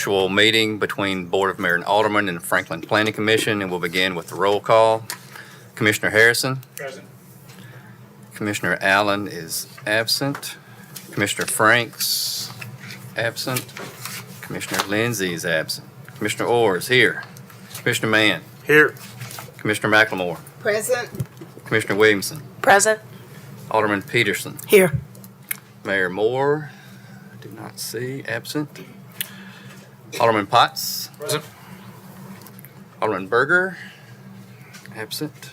virtual meeting between Board of Mayor and Alderman and Franklin Planning Commission, and we'll begin with the roll call. Commissioner Harrison? Present. Commissioner Allen is absent. Commissioner Franks, absent. Commissioner Lindsay is absent. Commissioner Orr is here. Commissioner Mann? Here. Commissioner McLemore? Present. Commissioner Williamson? Present. Alderman Peterson? Here. Mayor Moore, do not see, absent. Alderman Potts? Present. Alderman Berger, absent.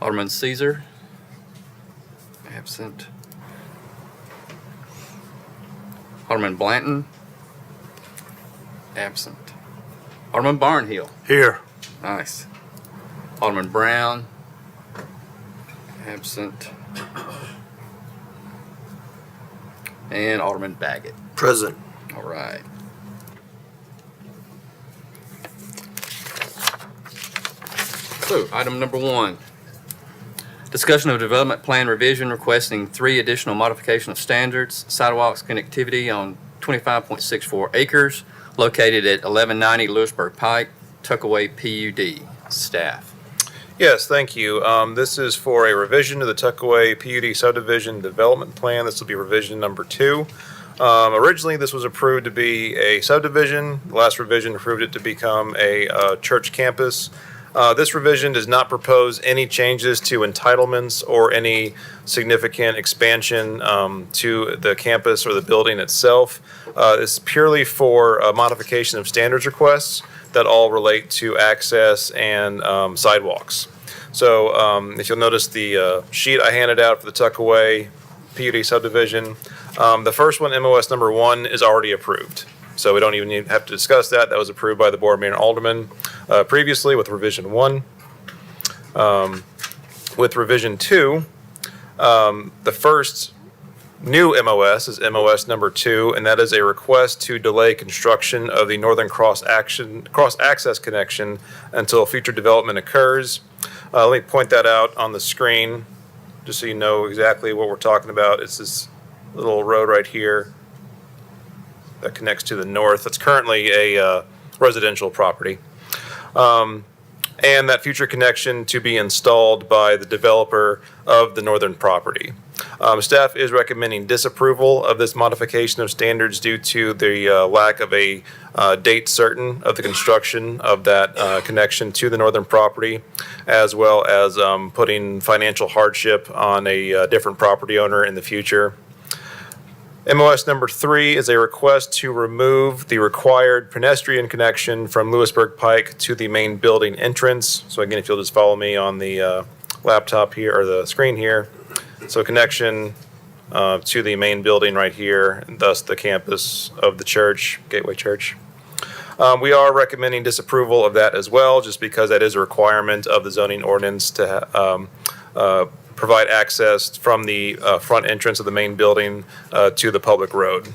Alderman Caesar, absent. Alderman Blanton, absent. Alderman Barnhill, Here. nice. Alderman Brown, absent. And Alderman Baggett. Present. All right. So, item number 1. Discussion of development plan revision requesting 3 additional modification of standards, sidewalks connectivity on 25.64 acres located at 1190 Lewisburg Pike, Tuckaway PUD. Staff. Yes, thank you. This is for a revision to the Tuckaway PUD subdivision development plan. This will be revision number 2. Originally, this was approved to be a subdivision. The last revision approved it to become a church campus. This revision does not propose any changes to entitlements or any significant expansion to the campus or the building itself. It's purely for a modification of standards requests that all relate to access and sidewalks. So if you'll notice the sheet I handed out for the Tuckaway PUD subdivision, the first one, MOS number 1, is already approved. So we don't even have to discuss that. That was approved by the Board of Mayor and Alderman previously with revision 1. With revision 2, the first new MOS is MOS number 2, and that is a request to delay construction of the Northern Cross Access connection until future development occurs. Let me point that out on the screen just so you know exactly what we're talking about. It's this little road right here that connects to the north. That's currently a residential property. And that future connection to be installed by the developer of the northern property. Staff is recommending disapproval of this modification of standards due to the lack of a date certain of the construction of that connection to the northern property, as well as putting financial hardship on a different property owner in the future. MOS number 3 is a request to remove the required pedestrian connection from Lewisburg Pike to the main building entrance. So again, if you'll just follow me on the laptop here, or the screen here. So connection to the main building right here, and thus the campus of the church, Gateway Church. We are recommending disapproval of that as well, just because that is a requirement of the zoning ordinance to provide access from the front entrance of the main building to the public road.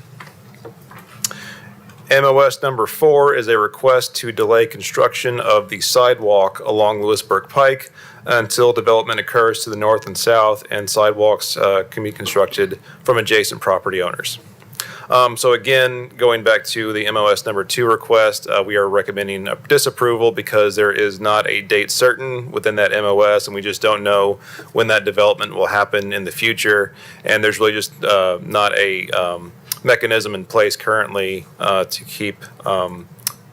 MOS number 4 is a request to delay construction of the sidewalk along Lewisburg Pike until development occurs to the north and south, and sidewalks can be constructed from adjacent property owners. So again, going back to the MOS number 2 request, we are recommending a disapproval because there is not a date certain within that MOS, and we just don't know when that development will happen in the future. And there's really just not a mechanism in place currently to keep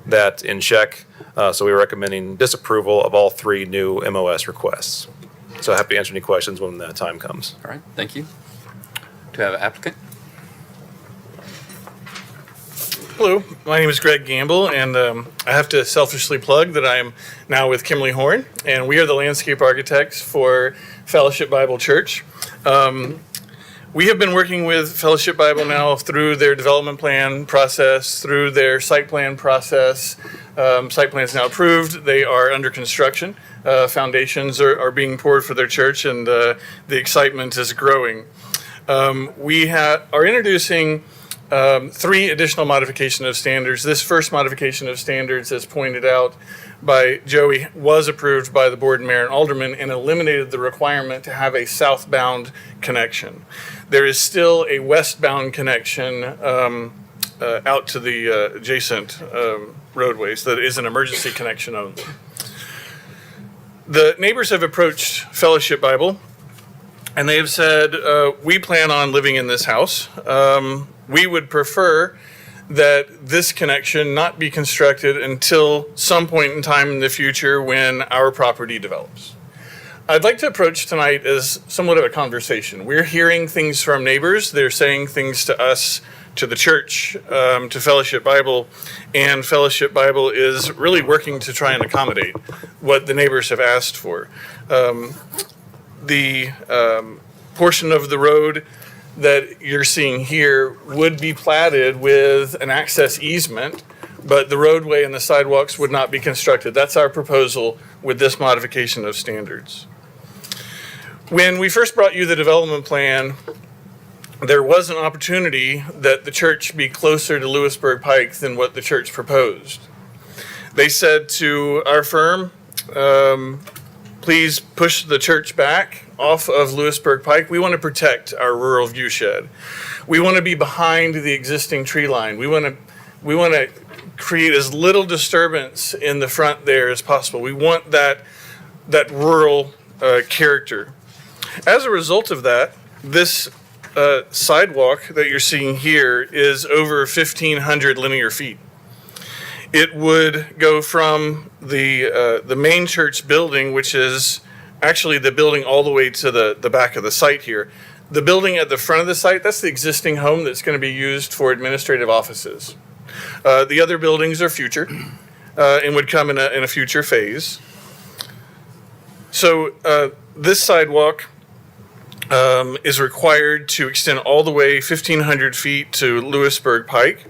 that in check. So we're recommending disapproval of all 3 new MOS requests. So happy to answer any questions when the time comes. All right, thank you. Do we have an applicant? Hello, my name is Greg Gamble, and I have to selfishly plug that I am now with Kimley Horn, and we are the landscape architects for Fellowship Bible Church. We have been working with Fellowship Bible now through their development plan process, through their site plan process. Site plan is now approved. They are under construction. Foundations are being poured for their church, and the excitement is growing. We are introducing 3 additional modification of standards. This first modification of standards, as pointed out by Joey, was approved by the board, mayor, and alderman, and eliminated the requirement to have a southbound connection. There is still a westbound connection out to the adjacent roadways that is an emergency connection only. The neighbors have approached Fellowship Bible, and they have said, we plan on living in this house. We would prefer that this connection not be constructed until some point in time in the future when our property develops. I'd like to approach tonight as somewhat of a conversation. We're hearing things from neighbors. They're saying things to us, to the church, to Fellowship Bible, and Fellowship Bible is really working to try and accommodate what the neighbors have asked for. The portion of the road that you're seeing here would be platted with an access easement, but the roadway and the sidewalks would not be constructed. That's our proposal with this modification of standards. When we first brought you the development plan, there was an opportunity that the church be closer to Lewisburg Pike than what the church proposed. They said to our firm, please push the church back off of Lewisburg Pike. We want to protect our rural view shed. We want to be behind the existing tree line. We want to create as little disturbance in the front there as possible. We want that rural character. As a result of that, this sidewalk that you're seeing here is over 1,500 linear feet. It would go from the main church building, which is actually the building all the way to the back of the site here. The building at the front of the site, that's the existing home that's going to be used for administrative offices. The other buildings are future and would come in a future phase. So this sidewalk is required to extend all the way 1,500 feet to Lewisburg Pike.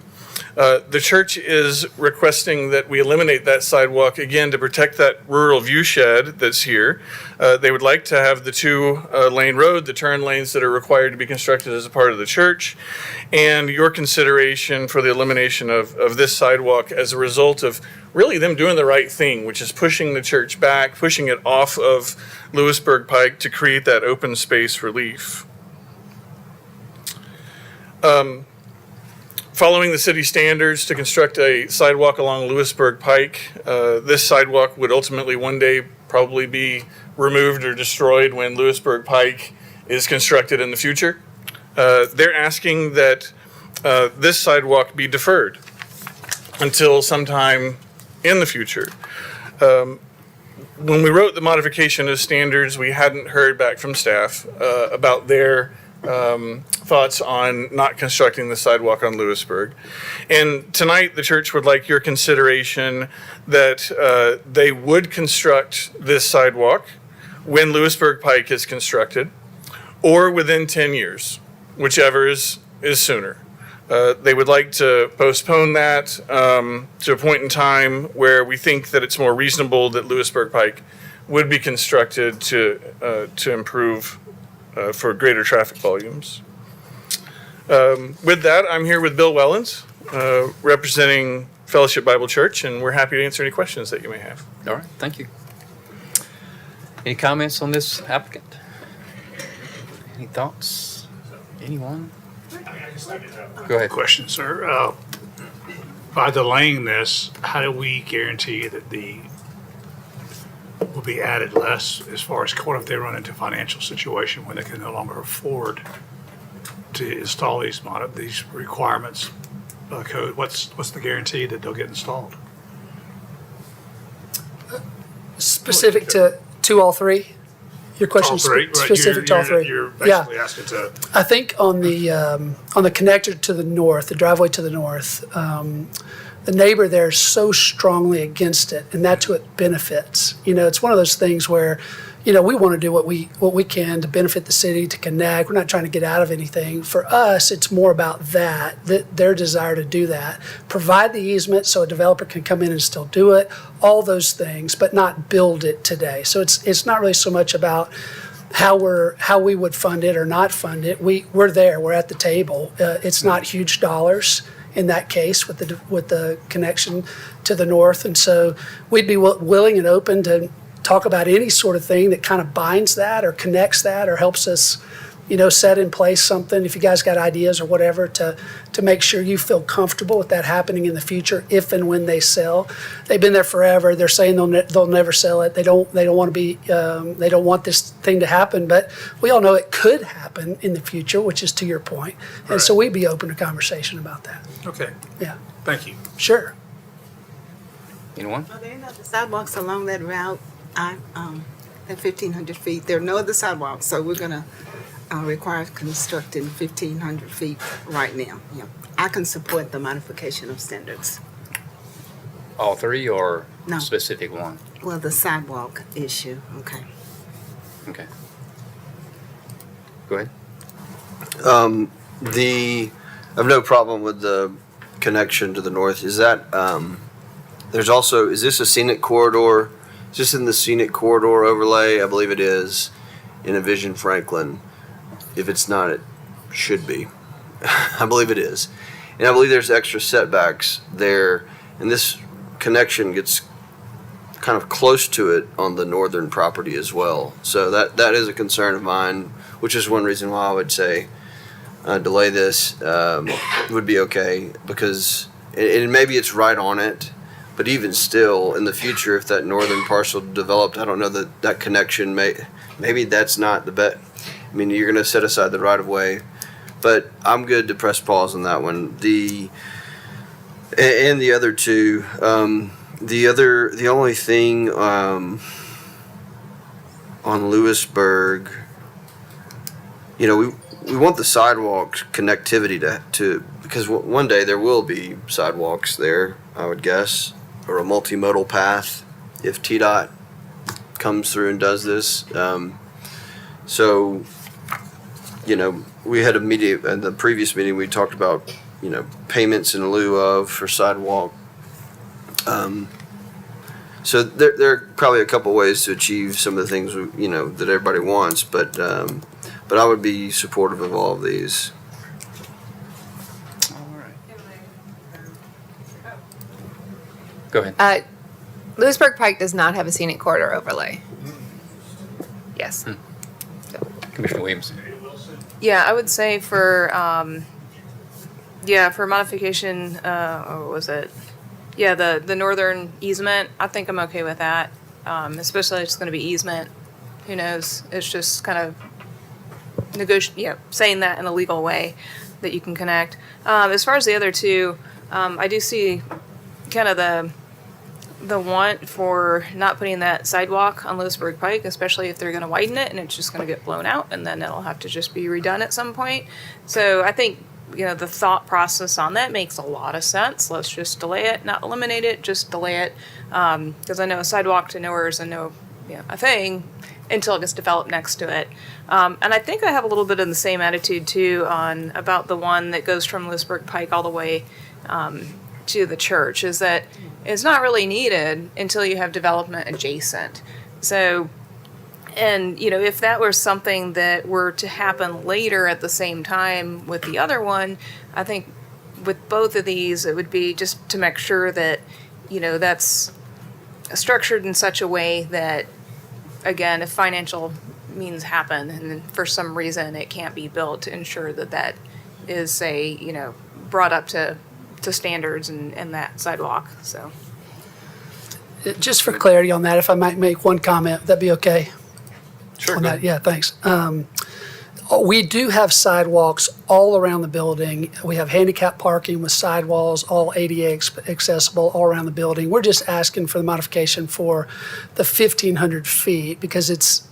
The church is requesting that we eliminate that sidewalk again to protect that rural view shed that's here. They would like to have the two-lane road, the turn lanes that are required to be constructed as a part of the church, and your consideration for the elimination of this sidewalk as a result of really them doing the right thing, which is pushing the church back, pushing it off of Lewisburg Pike to create that open space relief. Following the city standards to construct a sidewalk along Lewisburg Pike, this sidewalk would ultimately one day probably be removed or destroyed when Lewisburg Pike is constructed in the future. They're asking that this sidewalk be deferred until sometime in the future. When we wrote the modification of standards, we hadn't heard back from staff about their thoughts on not constructing the sidewalk on Lewisburg. And tonight, the church would like your consideration that they would construct this sidewalk when Lewisburg Pike is constructed, or within 10 years, whichever is sooner. They would like to postpone that to a point in time where we think that it's more reasonable that Lewisburg Pike would be constructed to improve for greater traffic volumes. With that, I'm here with Bill Wellens, representing Fellowship Bible Church, and we're happy to answer any questions that you may have. All right, thank you. Any comments on this applicant? Any thoughts? Anyone? Go ahead. Question, sir. By delaying this, how do we guarantee that will be added less as far as what if they run into a financial situation when they can no longer afford to install these requirements code? What's the guarantee that they'll get installed? Specific to all three? Your question All is three, right? specific to all three? You're Yeah. basically asking to. I think on the connector to the north, the driveway to the north, the neighbor there is so strongly against it, and that's what benefits. You know, it's one of those things where, you know, we want to do what we can to benefit the city, to connect. We're not trying to get out of anything. For us, it's more about that their desire to do that. Provide the easement so a developer can come in and still do it, all those things, but not build it today. So it's not really so much about how we would fund it or not fund it. We're there, we're at the table. It's not huge dollars in that case with the connection to the north. And so we'd be willing and open to talk about any sort of thing that kind of binds that or connects that or helps us, set in place something, if you guys got ideas or whatever, to make sure you feel comfortable with that happening in the future, if and when they sell. They've been there forever. They're saying they'll never sell it. They don't want to be, they don't want this thing to happen, but we all know it could happen in the future, which is to your point. And so we'd be open to conversation about that. Okay, Yeah, thank you. sure. Anyone? Are there any other sidewalks along that route? At 1,500 feet, there are no other sidewalks, so we're gonna require constructing 1,500 feet right now. Yeah, I can support the modification of standards. All three or No. specific one? Well, the sidewalk issue, okay. Okay. Go ahead. I have no problem with the connection to the north. Is that, there's also, is this a scenic corridor? Is this in the scenic corridor overlay? I believe it is in a Vision Franklin. If it's not, it should be. I believe it is. And I believe there's extra setbacks there. And this connection gets kind of close to it on the northern property as well. So that is a concern of mine, which is one reason why I would say delay this would be okay, because and maybe it's right on it, but even still, in the future, if that northern parcel developed, I don't know that connection maybe that's not the best. I mean, you're going to set aside the right of way, but I'm good to press pause on that one. And the other two, the only thing on Lewisburg, we want the sidewalk connectivity to because one day there will be sidewalks there, I would guess, or a multimodal path if TDOT comes through and does this. So, we had a meeting, in the previous meeting, we talked about, payments in lieu of for sidewalk. So there are probably a couple ways to achieve some of the things, that everybody wants, but I would be supportive of all of these. All right. Go ahead. Lewisburg Pike does not have a scenic corridor overlay. Yes. Commissioner Williams. Yeah, I would say for modification, or what was it? Yeah, the northern easement, I think I'm okay with that. Especially it's gonna be easement. Who knows? It's just kind of saying that in a legal way that you can connect. As far as the other two, I do see kind of the want for not putting that sidewalk on Lewisburg Pike, especially if they're gonna widen it and it's just gonna get blown out and then it'll have to just be redone at some point. So I think, the thought process on that makes a lot of sense. Let's just delay it, not eliminate it, just delay it. Because I know a sidewalk to nowhere is a thing until it gets developed next to it. And I think I have a little bit of the same attitude too about the one that goes from Lewisburg Pike all the way to the church, is that it's not really needed until you have development adjacent. So, and if that were something that were to happen later at the same time with the other one, I think with both of these, it would be just to make sure that, that's structured in such a way that, again, if financial means happen and for some reason it can't be built, to ensure that is brought up to standards and that sidewalk. So Just for clarity on that, if I might make one comment, that'd be okay? Sure. On that, yeah, thanks. We do have sidewalks all around the building. We have handicap parking with sidewalls, all ADA accessible all around the building. We're just asking for the modification for the 1,500 feet because it's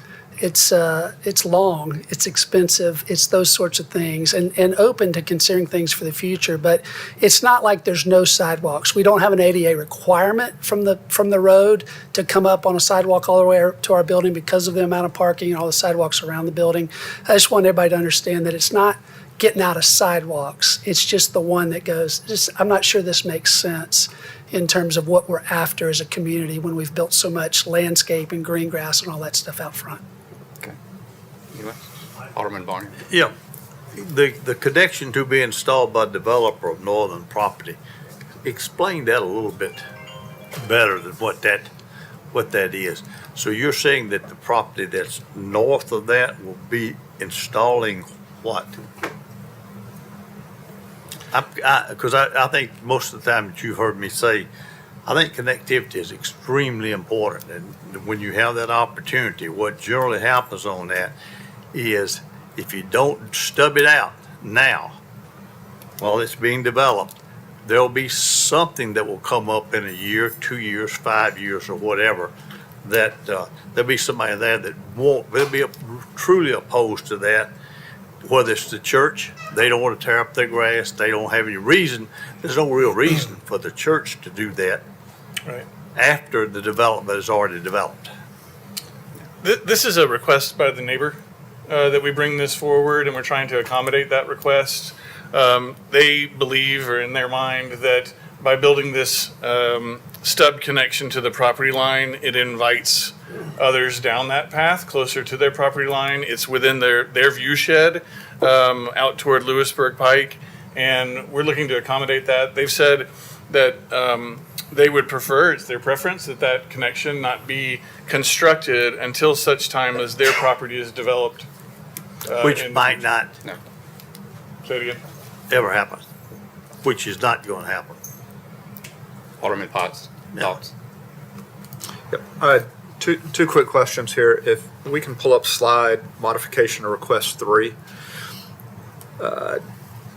long, it's expensive, it's those sorts of things, and open to considering things for the future. But it's not like there's no sidewalks. We don't have an ADA requirement from the road to come up on a sidewalk all the way to our building because of the amount of parking and all the sidewalks around the building. I just want everybody to understand that it's not getting out of sidewalks. It's just the one that goes. I'm not sure this makes sense in terms of what we're after as a community when we've built so much landscape and green grass and all that stuff out front. Okay. Anyone? Alderman Barney. Yeah, the connection to be installed by developer of northern property, explain that a little bit better than what what that is. So you're saying that the property that's north of that will be installing what? Because I think most of the time that you've heard me say, I think connectivity is extremely important. And when you have that opportunity, what generally happens on that is if you don't stub it out now, while it's being developed, there'll be something that will come up in a year, 2 years, 5 years, or whatever, that there'll be somebody there that they'll be truly opposed to that. Whether it's the church, they don't want to tear up their grass, they don't have any reason, there's no real reason for the church to do that Right. after the development is already developed. This is a request by the neighbor that we bring this forward, and we're trying to accommodate that request. They believe, or in their mind, that by building this stub connection to the property line, it invites others down that path closer to their property line. It's within their view shed out toward Lewisburg Pike, and we're looking to accommodate that. They've said that they would prefer, it's their preference, that connection not be constructed until such time as their property is developed. Which in- might not Say it again. ever happen, which is not going to happen. Alderman Potts, Yeah. thoughts? Yep. Two quick questions here. If we can pull up slide modification or request 3.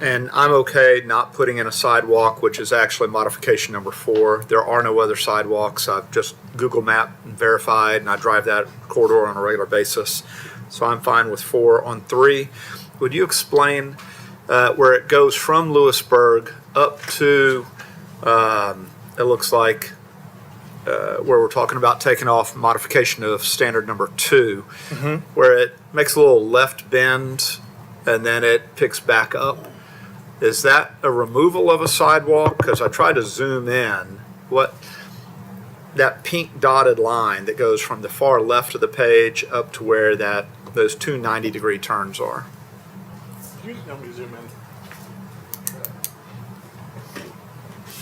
And I'm okay not putting in a sidewalk, which is actually modification number 4. There are no other sidewalks. I've just Google Map and verified, and I drive that corridor on a regular basis. So I'm fine with 4. On 3, would you explain where it goes from Lewisburg up to, it looks like, where we're talking about taking off modification of standard number 2, where it makes a little left bend and then it picks back up. Is that a removal of a sidewalk? Because I tried to zoom in. What that pink dotted line that goes from the far left of the page up to where those two 90-degree turns are. Can you help me zoom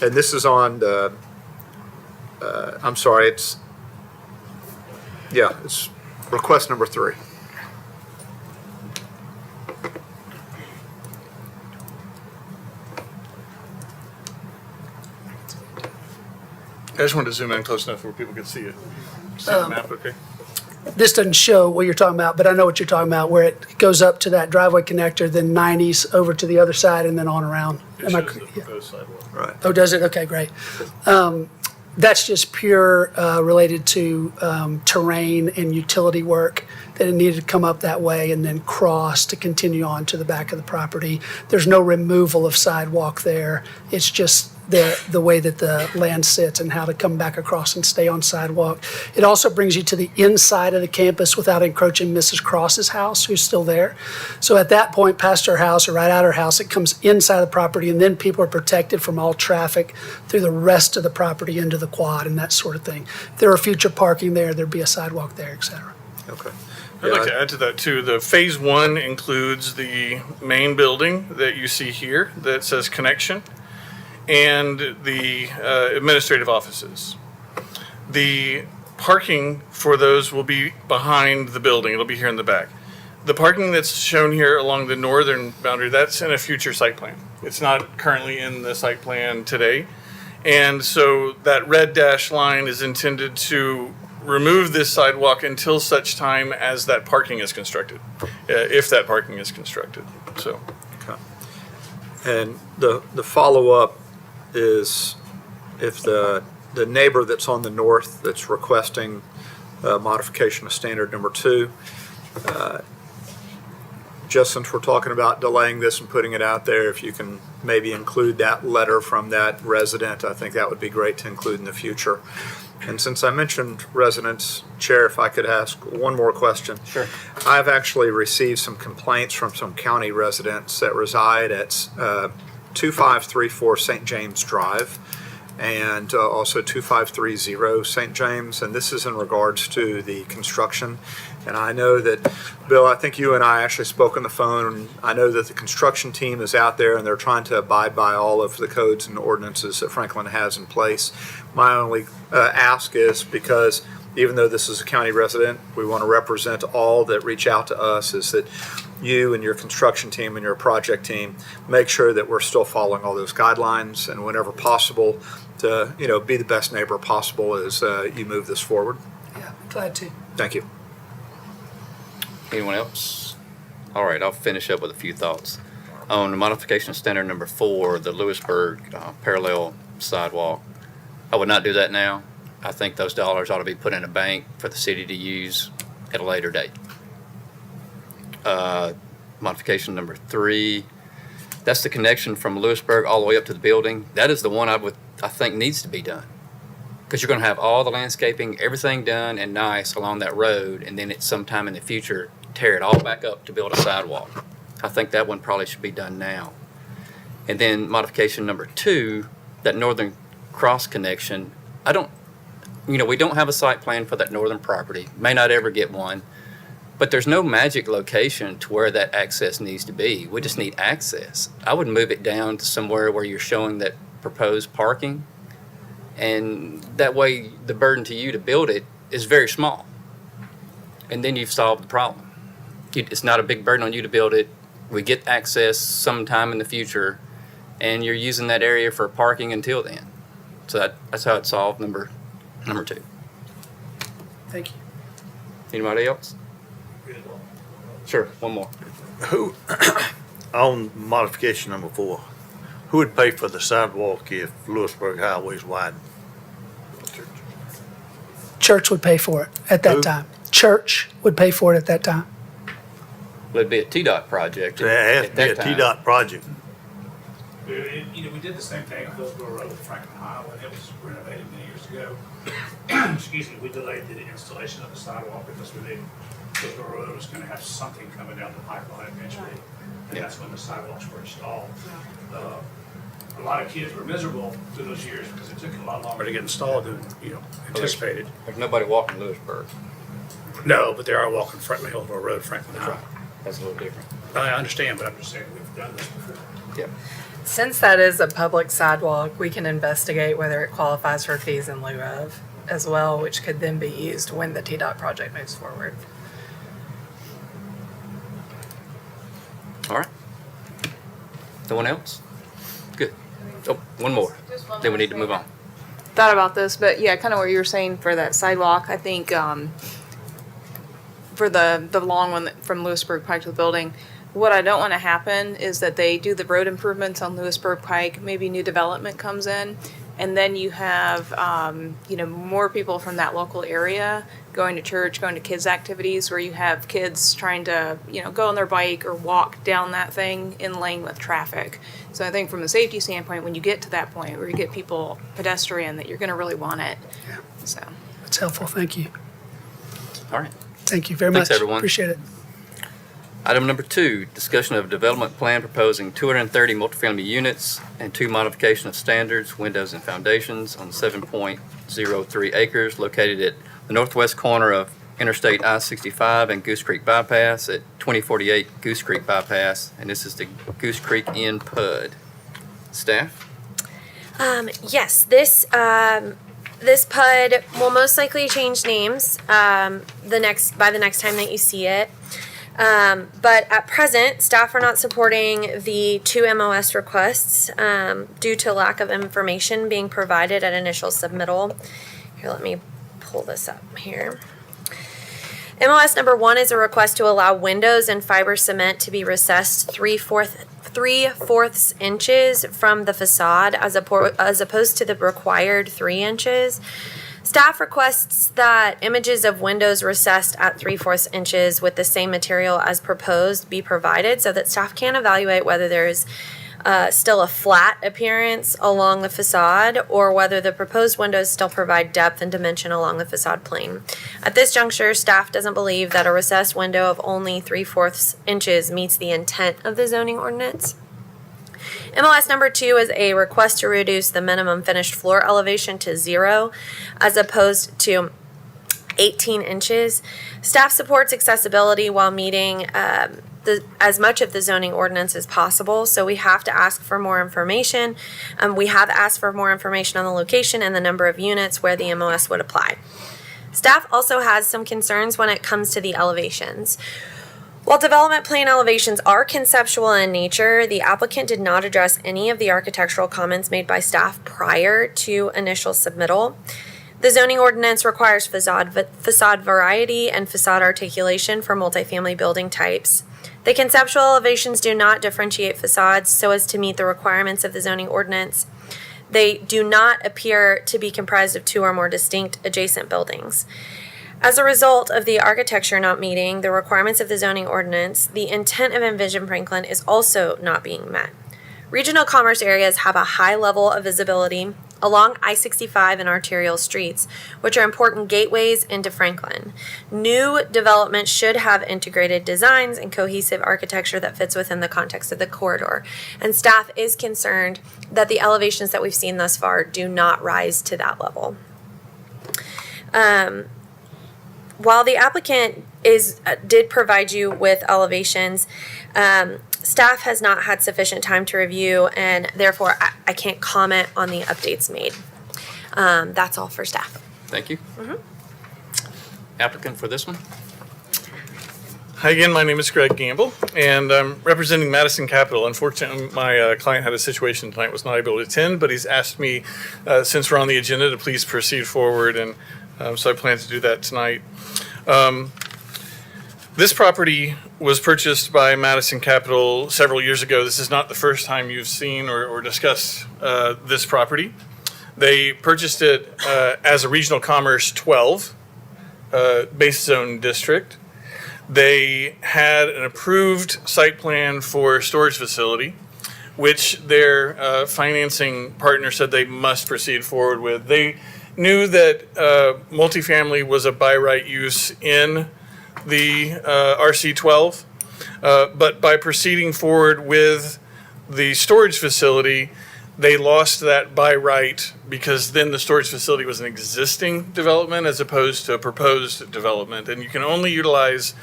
in? And this is on the. I'm sorry. It's request number 3. I just wanted to zoom in close enough where people could see it. See the map, okay? This doesn't show what you're talking about, but I know what you're talking about, where it goes up to that driveway connector, then 90s over to the other side and then on around. It Am I shows the cor- yeah. proposed sidewalk. Right. Oh, does it? Okay, great. That's just pure related to terrain and utility work, that it needed to come up that way and then cross to continue on to the back of the property. There's no removal of sidewalk there. It's just the way that the land sits and how to come back across and stay on sidewalk. It also brings you to the inside of the campus without encroaching Mrs. Cross's house, who's still there. So at that point, past her house or right out her house, it comes inside the property, and then people are protected from all traffic through the rest of the property into the quad and that sort of thing. If there were future parking there, there'd be a sidewalk there, et cetera. Okay. I'd like to add to that too. The phase 1 includes the main building that you see here that says connection and the administrative offices. The parking for those will be behind the building. It'll be here in the back. The parking that's shown here along the northern boundary, that's in a future site plan. It's not currently in the site plan today. And so that red dash line is intended to remove this sidewalk until such time as that parking is constructed, if that parking is constructed. So, And the follow-up is if the neighbor that's on the north that's requesting modification of standard number 2, just since we're talking about delaying this and putting it out there, if you can maybe include that letter from that resident, I think that would be great to include in the future. And since I mentioned residents, Chair, if I could ask one more question. Sure. I've actually received some complaints from some county residents that reside at 2534 St. James Drive and also 2530 St. James. And this is in regards to the construction. And I know that, Bill, I think you and I actually spoke on the phone. And I know that the construction team is out there and they're trying to abide by all of the codes and ordinances that Franklin has in place. My only ask is because even though this is a county resident, we want to represent all that reach out to us, is that you and your construction team and your project team make sure that we're still following all those guidelines, and whenever possible, to, you know, be the best neighbor possible as you move this forward. Yeah, glad to. Thank you. Anyone else? All right, I'll finish up with a few thoughts. On the modification of standard number 4, the Lewisburg parallel sidewalk, I would not do that now. I think those dollars ought to be put in a bank for the city to use at a later date. Modification number 3, that's the connection from Lewisburg all the way up to the building. That is the one I think needs to be done. Because you're going to have all the landscaping, everything done and nice along that road, and then at some time in the future, tear it all back up to build a sidewalk. I think that one probably should be done now. And then modification number 2, that northern cross connection, we don't have a site plan for that northern property, may not ever get one, but there's no magic location to where that access needs to be. We just need access. I would move it down to somewhere where you're showing that proposed parking, and that way the burden to you to build it is very small. And then you've solved the problem. It's not a big burden on you to build it. We get access sometime in the future, and you're using that area for parking until then. So that's how it's solved, number 2. Thank you. Anybody else? Sure, one more. Who, on modification number 4, who would pay for the sidewalk if Lewisburg Highway's widened? Church would pay for it at that Who? time. Church would pay for it at that time. Well, it'd be a TDOT project It has at to be a that time. TDOT project. We did the same thing on Hillsborough Road with Franklin High when it was renovated many years ago. Excuse me, we delayed the installation of the sidewalk because we knew Hillsborough Road was gonna have something coming down the pipeline eventually. And that's when the sidewalks were installed. A lot of kids were miserable through those years because it took a lot longer to get installed than, anticipated. There's nobody walking Lewisburg. No, but they are walking Hillsborough Road, Franklin High. That's a little different. I understand, but I'm just saying, we've done this before. Yeah. Since that is a public sidewalk, we can investigate whether it qualifies for fees in lieu of as well, which could then be used when the TDOT project moves forward. All right. No one else? Good. Oh, one more. Then we need to move on. Thought about this, but yeah, kind of what you were saying for that sidewalk, I think, for the long one from Lewisburg Pike to the building, what I don't want to happen is that they do the road improvements on Lewisburg Pike, maybe new development comes in, and then you have, more people from that local area going to church, going to kids' activities, where you have kids trying to, go on their bike or walk down that thing in lane with traffic. So I think from a safety standpoint, when you get to that point where you get people pedestrian, that you're going to really want it. Yeah. So. That's helpful. Thank you. All right. Thank you very Thanks, much. everyone. Appreciate it. Item number 2, discussion of development plan proposing 230 multifamily units and 2 modification of standards, windows and foundations on 7.03 acres located at the northwest corner of Interstate I-65 and Goose Creek Bypass at 2048 Goose Creek Bypass. And this is the Goose Creek Inn PUD. Staff? Yes, this PUD will most likely change names by the next time that you see it. But at present, staff are not supporting the 2 MOS requests due to lack of information being provided at initial submittal. Here, let me pull this up here. MOS number 1 is a request to allow windows and fiber cement to be recessed 3/4 inches from the facade as opposed to the required 3 inches. Staff requests that images of windows recessed at 3/4 inches with the same material as proposed be provided so that staff can evaluate whether there's still a flat appearance along the facade or whether the proposed windows still provide depth and dimension along the facade plane. At this juncture, staff doesn't believe that a recessed window of only 3/4 inches meets the intent of the zoning ordinance. MOS number 2 is a request to reduce the minimum finished floor elevation to 0 as opposed to 18 inches. Staff supports accessibility while meeting as much of the zoning ordinance as possible, so we have to ask for more information. We have asked for more information on the location and the number of units where the MOS would apply. Staff also has some concerns when it comes to the elevations. While development plan elevations are conceptual in nature, the applicant did not address any of the architectural comments made by staff prior to initial submittal. The zoning ordinance requires facade variety and facade articulation for multifamily building types. The conceptual elevations do not differentiate facades so as to meet the requirements of the zoning ordinance. They do not appear to be comprised of two or more distinct adjacent buildings. As a result of the architecture not meeting the requirements of the zoning ordinance, the intent of Envision Franklin is also not being met. Regional commerce areas have a high level of visibility along I-65 and arterial streets, which are important gateways into Franklin. New development should have integrated designs and cohesive architecture that fits within the context of the corridor. And staff is concerned that the elevations that we've seen thus far do not rise to that level. While the applicant did provide you with elevations, staff has not had sufficient time to review, and therefore I can't comment on the updates made. That's all for staff. Thank you. Applicant for this one? Hi again, my name is Greg Gamble, and I'm representing Madison Capital. Unfortunately, my client had a situation tonight, was not able to attend, but he's asked me, since we're on the agenda, to please proceed forward, and so I plan to do that tonight. This property was purchased by Madison Capital several years ago. This is not the first time you've seen or discussed this property. They purchased it as a Regional Commerce 12 base zone district. They had an approved site plan for storage facility, which their financing partner said they must proceed forward with. They knew that multifamily was a by right use in the RC12, but by proceeding forward with the storage facility, they lost that by right because then the storage facility was an existing development as opposed to a proposed development. And you can only utilize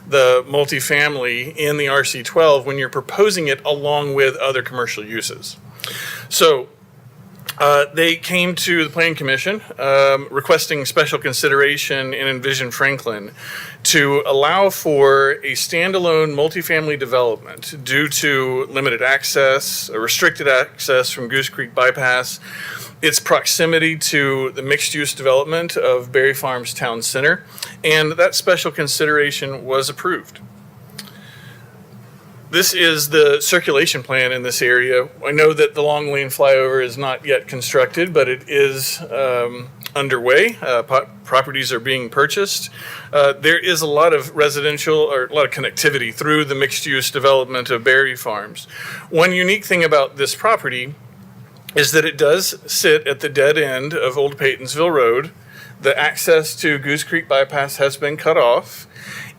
the multifamily in the RC12 when you're proposing it along with other commercial uses. So they came to the Planning Commission requesting special consideration in Envision Franklin to allow for a standalone multifamily development due to limited access, or restricted access from Goose Creek Bypass, its proximity to the mixed-use development of Berry Farms Town Center, and that special consideration was approved. This is the circulation plan in this area. I know that the Long Lane flyover is not yet constructed, but it is underway. Properties are being purchased. There is a lot of residential, or a lot of connectivity through the mixed-use development of Berry Farms. One unique thing about this property is that it does sit at the dead end of Old Paytonsville Road. The access to Goose Creek Bypass has been cut off.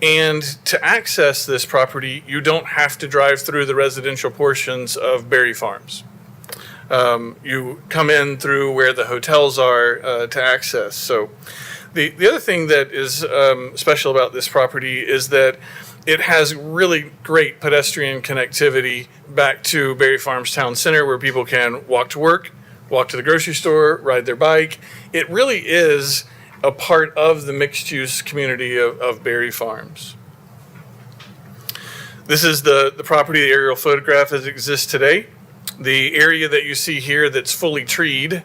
And to access this property, you don't have to drive through the residential portions of Berry Farms. You come in through where the hotels are to access. So the other thing that is special about this property is that it has really great pedestrian connectivity back to Berry Farms Town Center, where people can walk to work, walk to the grocery store, ride their bike. It really is a part of the mixed-use community of Berry Farms. This is the property, the aerial photograph as it exists today. The area that you see here that's fully treed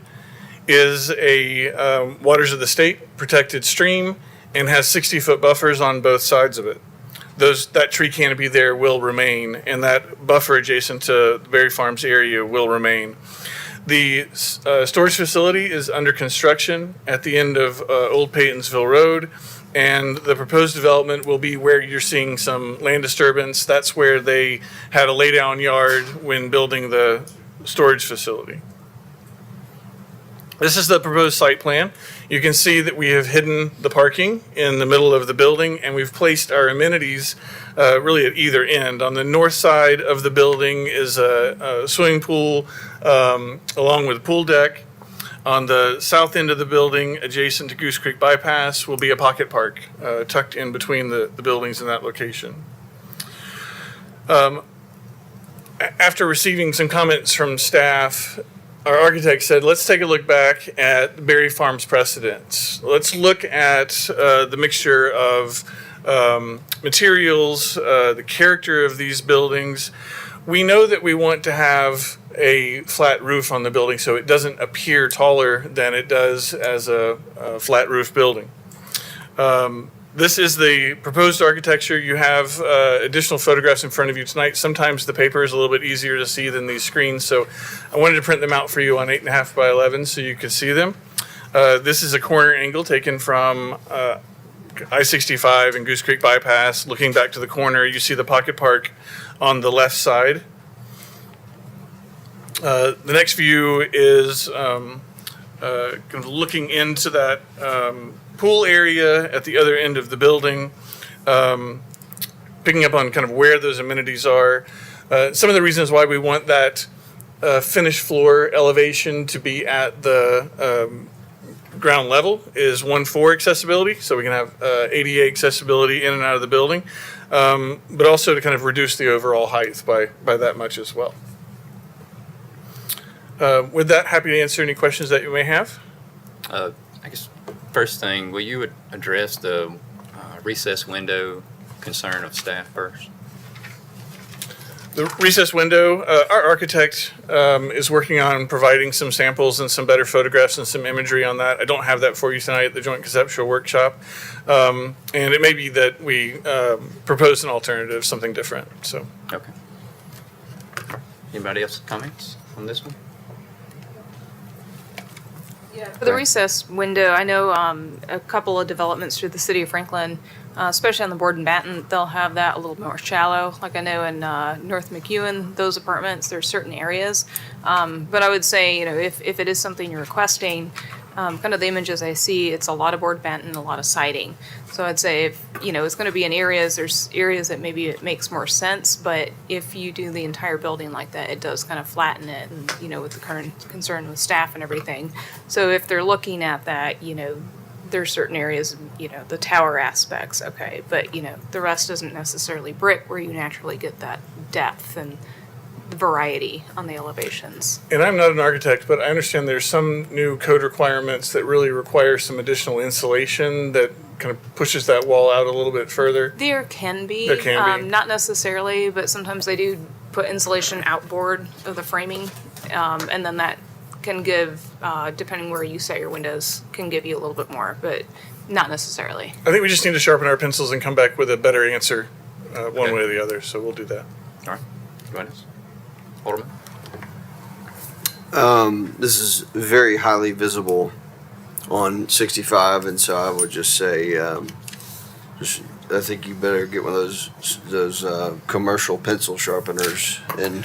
is a Waters of the State protected stream and has 60-foot buffers on both sides of it. That tree canopy there will remain, and that buffer adjacent to the Berry Farms area will remain. The storage facility is under construction at the end of Old Paytonsville Road, and the proposed development will be where you're seeing some land disturbance. That's where they had a laydown yard when building the storage facility. This is the proposed site plan. You can see that we have hidden the parking in the middle of the building, and we've placed our amenities really at either end. On the north side of the building is a swimming pool along with a pool deck. On the south end of the building, adjacent to Goose Creek Bypass, will be a pocket park tucked in between the buildings in that location. After receiving some comments from staff, our architect said, let's take a look back at Berry Farms precedents. Let's look at the mixture of materials, the character of these buildings. We know that we want to have a flat roof on the building so it doesn't appear taller than it does as a flat roof building. This is the proposed architecture. You have additional photographs in front of you tonight. Sometimes the paper is a little bit easier to see than these screens, so I wanted to print them out for you on 8.5 by 11 so you could see them. This is a corner angle taken from I-65 and Goose Creek Bypass. Looking back to the corner, you see the Pocket Park on the left side. The next view is kind of looking into that pool area at the other end of the building, picking up on kind of where those amenities are. Some of the reasons why we want that finished floor elevation to be at the ground level is one, for accessibility, so we can have ADA accessibility in and out of the building, but also to kind of reduce the overall height by that much as well. With that, happy to answer any questions that you may have. I guess first thing, will you address the recessed window concern of staff first? The recessed window, our architect is working on providing some samples and some better photographs and some imagery on that. I don't have that for you tonight at the Joint Conceptual Workshop. And it may be that we propose an alternative, something different, so. Okay. Anybody else comments on this one? For the recess window, I know a couple of developments through the city of Franklin, especially on the Borden Batten, they'll have that a little more shallow. Like I know in North McEwen, those apartments, there's certain areas. But I would say, you know, if it is something you're requesting, kind of the images I see, it's a lot of Borden Batten, a lot of siding. So I'd say if, you know, it's going to be in areas, there's areas that maybe it makes more sense, but if you do the entire building like that, it does kind of flatten it, and, you know, with the current concern with staff and everything. So if they're looking at that, you know, there's certain areas, you know, the tower aspects, okay, but, you know, the rest isn't necessarily brick where you naturally get that depth and variety on the elevations. And I'm not an architect, but I understand there's some new code requirements that really require some additional insulation that kind of pushes that wall out a little bit further. There can be. There can be. Not necessarily, but sometimes they do put insulation outboard of the framing, and then that can give, depending where you set your windows, can give you a little bit more, but not necessarily. I think we just need to sharpen our pencils and come back with a better answer one way or the other, so we'll do that. All right. Join us. Alderman? This is very highly visible on 65, and so I would just say, I think you better get one of those commercial pencil sharpeners and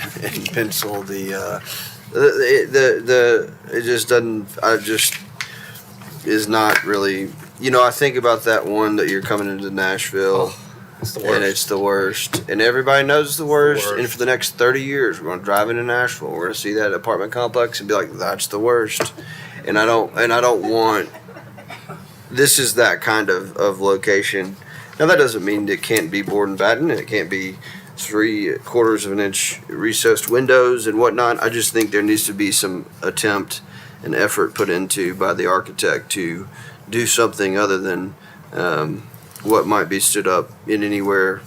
pencil the it just doesn't, is not really, you know, I think about that one that you're coming into Nashville. It's the worst. And it's the worst. And everybody knows it's the worst. And for the next 30 years, we're going to drive into Nashville. We're going to see that apartment complex and be like, that's the worst. And I don't want, this is that kind of location. Now, that doesn't mean it can't be Borden Batten and it can't be 3/4 of an inch recessed windows and whatnot. I just think there needs to be some attempt and effort put into by the architect to do something other than what might be stood up in Anywhere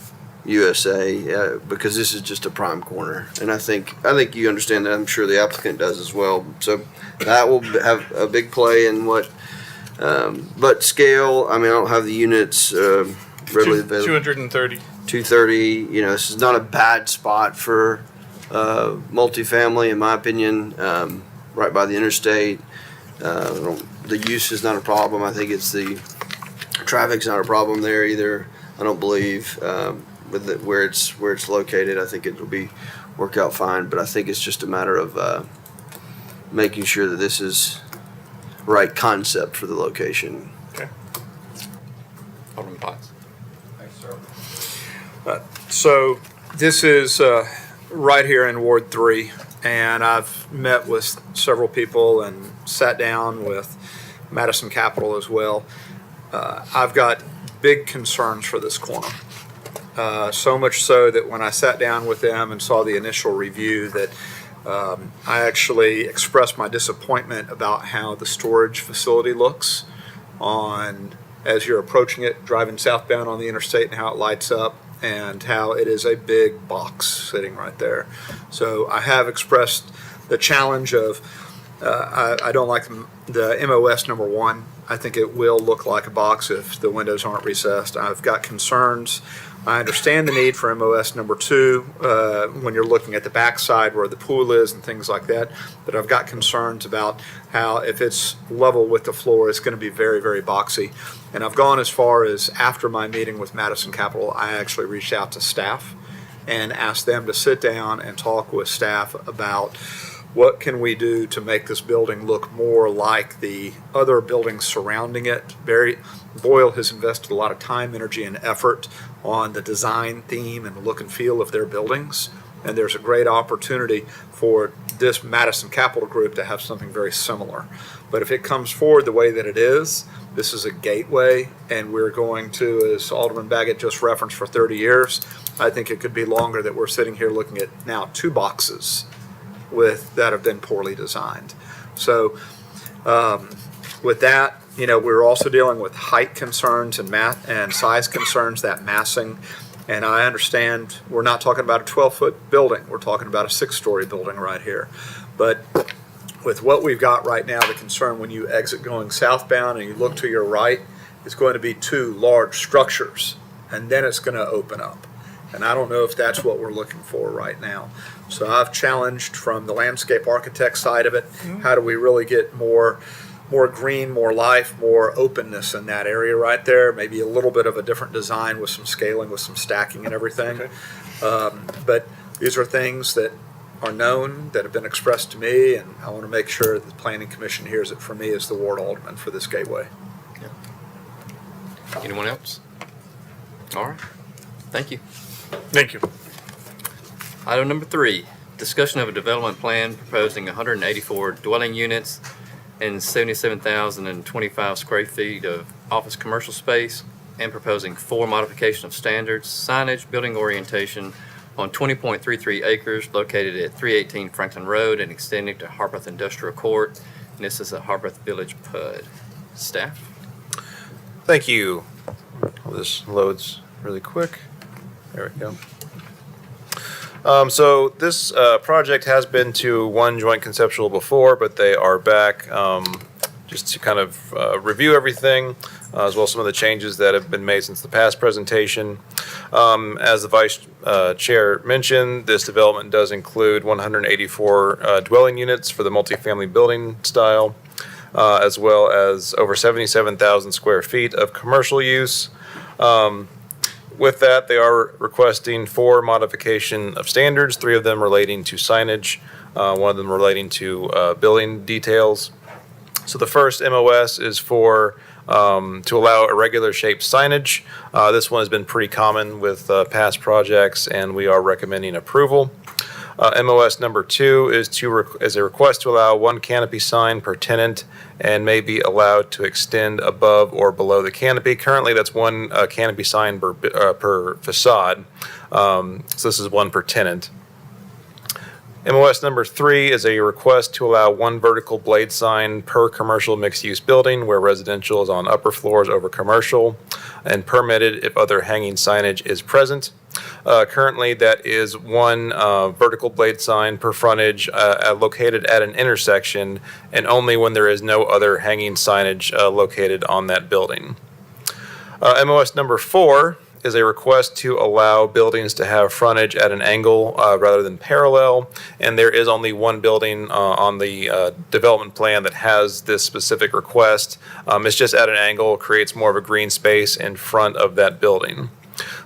USA, because this is just a prime corner, and I think you understand that. I'm sure the applicant does as well. So that will have a big play in what. But scale, I mean, I don't have the units readily available. 230. 230. You know, this is not a bad spot for multifamily, in my opinion. Right by the interstate. The use is not a problem. I think it's the traffic's not a problem there either. I don't believe with where it's located. I think it will work out fine. But I think it's just a matter of making sure that this is right concept for the location. Okay. Alderman Potts. So this is right here in Ward 3, and I've met with several people and sat down with Madison Capital as well. I've got big concerns for this corner. So much so that when I sat down with them and saw the initial review, that I actually expressed my disappointment about how the storage facility looks as you're approaching it, driving southbound on the interstate, and how it lights up, and how it is a big box sitting right there. So I have expressed the challenge of, I don't like the MOS number 1. I think it will look like a box if the windows aren't recessed. I've got concerns. I understand the need for MOS number 2 when you're looking at the backside where the pool is and things like that. But I've got concerns about how if it's level with the floor, it's going to be very, very boxy. And I've gone as far as after my meeting with Madison Capital, I actually reached out to staff and asked them to sit down and talk with staff about what can we do to make this building look more like the other buildings surrounding it. Boyle has invested a lot of time, energy, and effort on the design, theme, and look and feel of their buildings. And there's a great opportunity for this Madison Capital Group to have something very similar. But if it comes forward the way that it is, this is a gateway, and we're going to, as Alderman Baggett just referenced, for 30 years. I think it could be longer that we're sitting here looking at now 2 boxes that have been poorly designed. So with that, we're also dealing with height concerns and size concerns, that massing. And I understand we're not talking about a 12-foot building. We're talking about a 6-story building right here. But with what we've got right now, the concern when you exit going southbound and you look to your right, it's going to be 2 large structures, and then it's going to open up. And I don't know if that's what we're looking for right now. So I've challenged from the landscape architect side of it, how do we really get more green, more life, more openness in that area right there, maybe a little bit of a different design with some scaling, with some stacking and everything. Okay. But these are things that are known, that have been expressed to me, and I want to make sure that the Planning Commission hears it from me as the ward alderman for this gateway. Anyone else? All right. Thank you. Thank you. Item number 3, discussion of a development plan proposing 184 dwelling units and 77,025 square feet of office commercial space, and proposing 4 modification of standards, signage, building orientation on 20.33 acres located at 318 Franklin Road and extending to Harpeth Industrial Court. And this is a Harpeth Village PUD. Staff? Thank you. This loads really quick. There we go. So this project has been to one joint conceptual before, but they are back just to kind of review everything, as well as some of the changes that have been made since the past presentation. As the Vice Chair mentioned, this development does include 184 dwelling units for the multifamily building style, as well as over 77,000 square feet of commercial use. With that, they are requesting 4 modification of standards, 3 of them relating to signage, 1 of them relating to building details. So the first MOS is to allow irregular shaped signage. This one has been pretty common with past projects, and we are recommending approval. MOS number 2 is a request to allow 1 canopy sign per tenant and may be allowed to extend above or below the canopy. Currently, that's 1 canopy sign per facade. So this is 1 per tenant. MOS number 3 is a request to allow 1 vertical blade sign per commercial mixed-use building where residential is on upper floors over commercial, and permitted if other hanging signage is present. Currently, that is 1 vertical blade sign per frontage located at an intersection, and only when there is no other hanging signage located on that building. MOS number 4 is a request to allow buildings to have frontage at an angle rather than parallel, and there is only 1 building on the development plan that has this specific request. It's just at an angle, creates more of a green space in front of that building.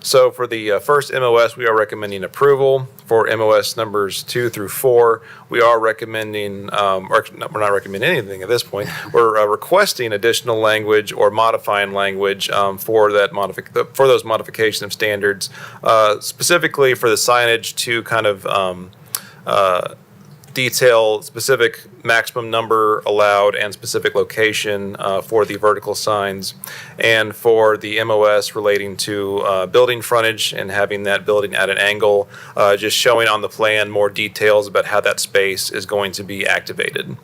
So for the first MOS, we are recommending approval. For MOS numbers 2 through 4, we are recommending, we're not recommending anything at this point. We're requesting additional language or modifying language for those modification of standards, specifically for the signage to kind of detail specific maximum number allowed and specific location for the vertical signs, and for the MOS relating to building frontage and having that building at an angle, just showing on the plan more details about how that space is going to be activated.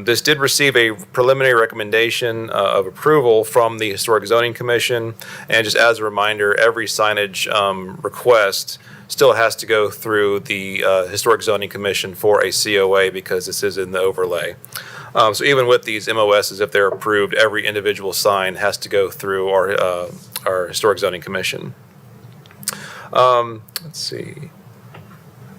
This did receive a preliminary recommendation of approval from the Historic Zoning Commission, and just as a reminder, every signage request still has to go through the Historic Zoning Commission for a COA because this is in the overlay. So even with these MOSs, if they're approved, every individual sign has to go through our Historic Zoning Commission. Let's see.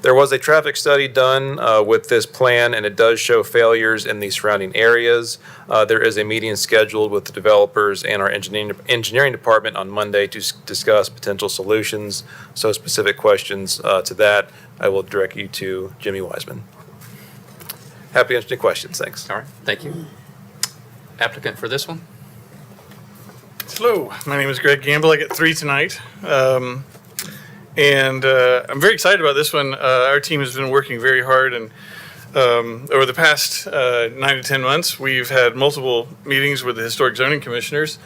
There was a traffic study done with this plan, and it does show failures in the surrounding areas. There is a meeting scheduled with the developers and our engineering department on Monday to discuss potential solutions. So specific questions to that, I will direct you to Jimmy Wiseman. Happy to answer any questions. Thanks. All right, thank you. Applicant for this one? Hello, my name is Greg Gamble. I get 3 tonight. And I'm very excited about this one. Our team has been working very hard, and over the past 9 to 10 months, we've had multiple meetings with the Historic Zoning Commissioners,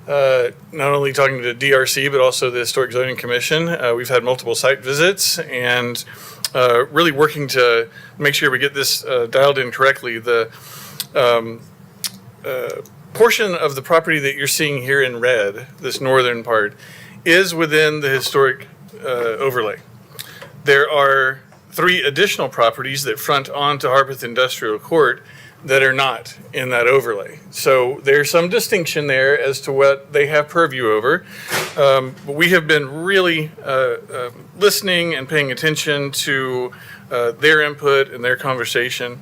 not only talking to DRC, but also the Historic Zoning Commission. We've had multiple site visits and really working to make sure we get this dialed in correctly. The portion of the property that you're seeing here in red, this northern part, is within the historic overlay. There are 3 additional properties that front onto Harpeth Industrial Court that are not in that overlay. So there's some distinction there as to what they have purview over. But we have been really listening and paying attention to their input and their conversation.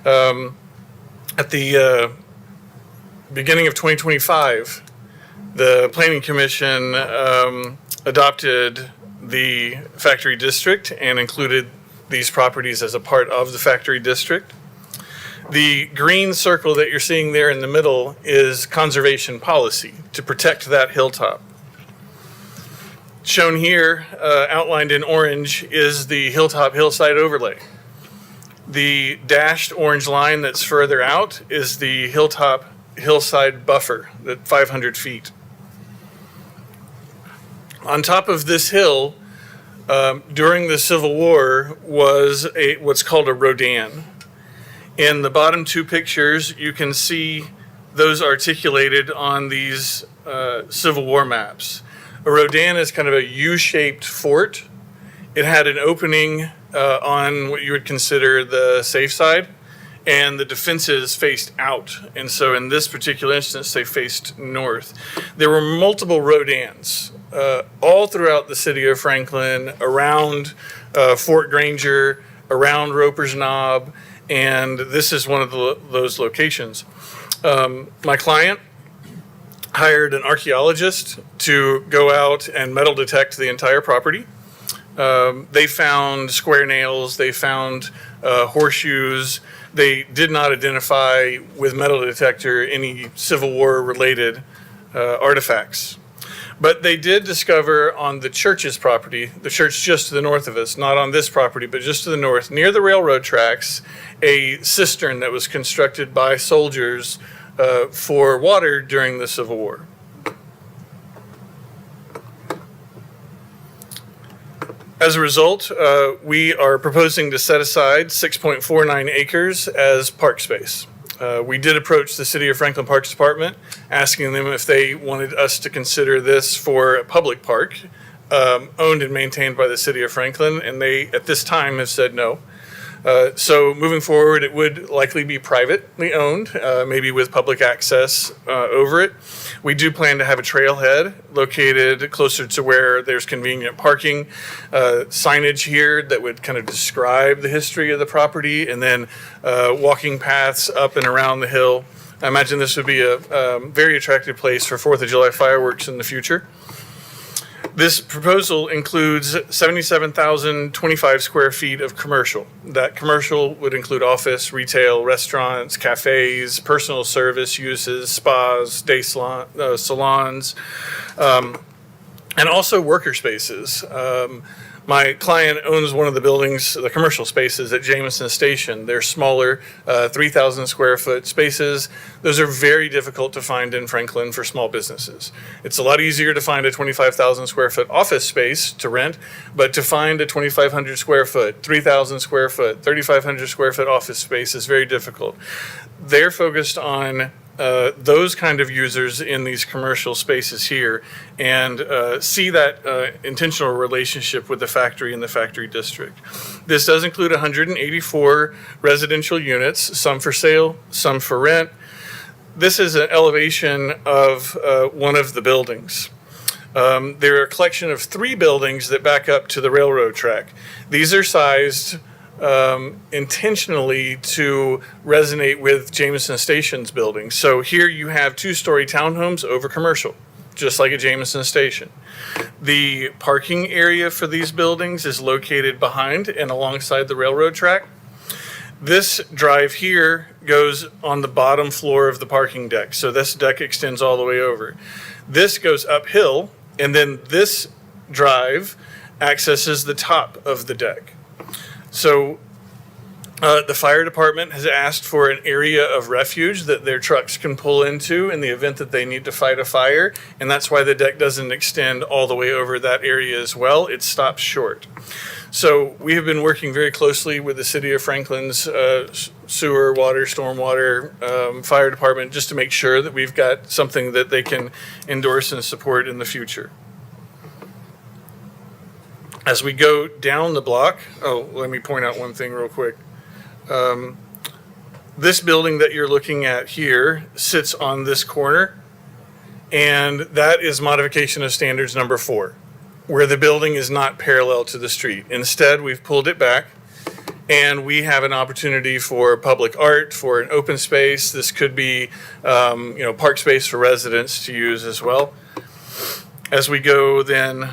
At the beginning of 2025, the Planning Commission adopted the factory district and included these properties as a part of the factory district. The green circle that you're seeing there in the middle is conservation policy to protect that hilltop. Shown here, outlined in orange, is the hilltop hillside overlay. The dashed orange line that's further out is the hilltop hillside buffer, at 500 feet. On top of this hill, during the Civil War, was what's called a rodan. In the bottom 2 pictures, you can see those articulated on these Civil War maps. A rodan is kind of a U-shaped fort. It had an opening on what you would consider the safe side, and the defenses faced out. And so in this particular instance, they faced north. There were multiple rodans all throughout the city of Franklin, around Fort Granger, around Roper's Knob, and this is one of those locations. My client hired an archaeologist to go out and metal detect the entire property. They found square nails, they found horseshoes. They did not identify with metal detector any Civil War related artifacts. But they did discover on the church's property, the church just to the north of us, not on this property, but just to the north, near the railroad tracks, a cistern that was constructed by soldiers for water during the Civil War. As a result, we are proposing to set aside 6.49 acres as park space. We did approach the City of Franklin Parks Department, asking them if they wanted us to consider this for a public park, owned and maintained by the City of Franklin, and they, at this time, have said no. So moving forward, it would likely be privately owned, maybe with public access over it. We do plan to have a trailhead located closer to where there's convenient parking, signage here that would kind of describe the history of the property, and then walking paths up and around the hill. I imagine this would be a very attractive place for 4th of July fireworks in the future. This proposal includes 77,025 square feet of commercial. That commercial would include office, retail, restaurants, cafes, personal service uses, spas, day salons. and also worker spaces. My client owns one of the buildings, the commercial spaces at Jameson Station. They're smaller, 3,000 square foot spaces. Those are very difficult to find in Franklin for small businesses. It's a lot easier to find a 25,000 square foot office space to rent, but to find a 2,500 square foot, 3,000 square foot, 3,500 square foot office space is very difficult. They're focused on those kind of users in these commercial spaces here, and see that intentional relationship with the factory and the factory district. This does include 184 residential units, some for sale, some for rent. This is an elevation of one of the buildings. There are a collection of 3 buildings that back up to the railroad track. These are sized intentionally to resonate with Jameson Station's building. So here you have 2-story townhomes over commercial, just like at Jameson Station. The parking area for these buildings is located behind and alongside the railroad track. This drive here goes on the bottom floor of the parking deck. So this deck extends all the way over. This goes uphill, and then this drive accesses the top of the deck. So the fire department has asked for an area of refuge that their trucks can pull into in the event that they need to fight a fire, and that's why the deck doesn't extend all the way over that area as well. It stops short. So we have been working very closely with the city of Franklin's sewer, water, stormwater, fire department, just to make sure that we've got something that they can endorse and support in the future. As we go down the block, let me point out one thing real quick. This building that you're looking at here sits on this corner, and that is modification of standards number 4, where the building is not parallel to the street. Instead, we've pulled it back, and we have an opportunity for public art, for an open space. This could be, park space for residents to use as well. As we go then,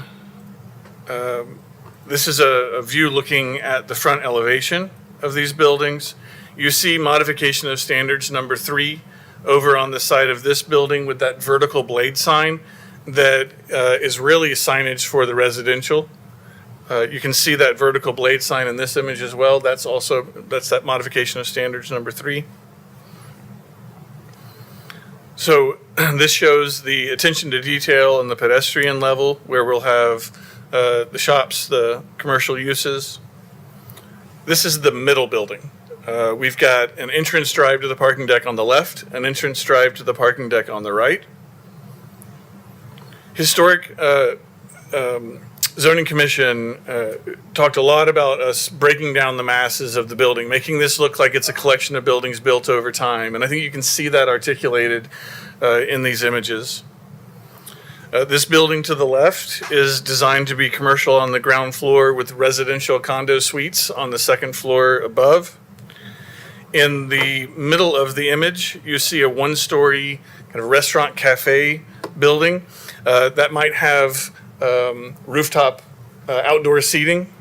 this is a view looking at the front elevation of these buildings. You see modification of standards number 3 over on the side of this building with that vertical blade sign that is really signage for the residential. You can see that vertical blade sign in this image as well. That's that modification of standards number 3. So this shows the attention to detail on the pedestrian level, where we'll have the shops, the commercial uses. This is the middle building. We've got an entrance drive to the parking deck on the left, an entrance drive to the parking deck on the right. Historic Zoning Commission talked a lot about us breaking down the masses of the building, making this look like it's a collection of buildings built over time. And I think you can see that articulated in these images. This building to the left is designed to be commercial on the ground floor with residential condo suites on the second floor above. In the middle of the image, you see a 1-story kind of restaurant cafe building that might have rooftop outdoor seating.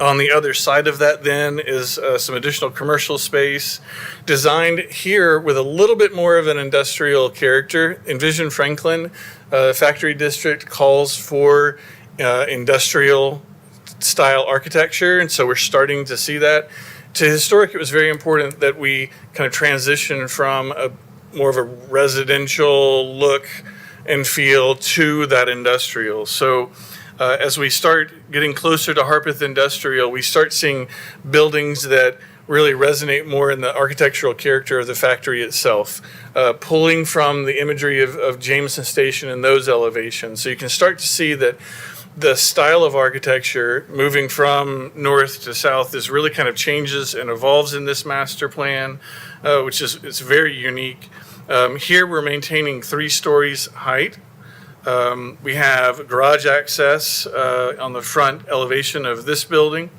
On the other side of that then is some additional commercial space designed here with a little bit more of an industrial character. Envision Franklin Factory District calls for industrial style architecture, and so we're starting to see that. To Historic, it was very important that we kind of transition from more of a residential look and feel to that industrial. So as we start getting closer to Harpeth Industrial, we start seeing buildings that really resonate more in the architectural character of the factory itself, pulling from the imagery of Jameson Station and those elevations. So you can start to see that the style of architecture moving from north to south is really kind of changes and evolves in this master plan, which is it's very unique. Here we're maintaining 3 stories height. We have garage access on the front elevation of this building.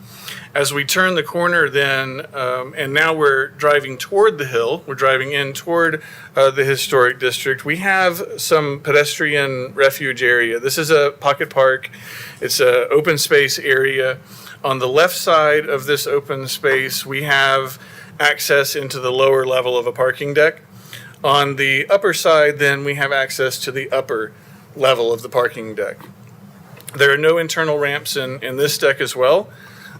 As we turn the corner then, and now we're driving toward the hill, we're driving in toward the historic district, we have some pedestrian refuge area. This is a pocket park. It's an open space area. On the left side of this open space, we have access into the lower level of a parking deck. On the upper side, then, we have access to the upper level of the parking deck. There are no internal ramps in this deck as well.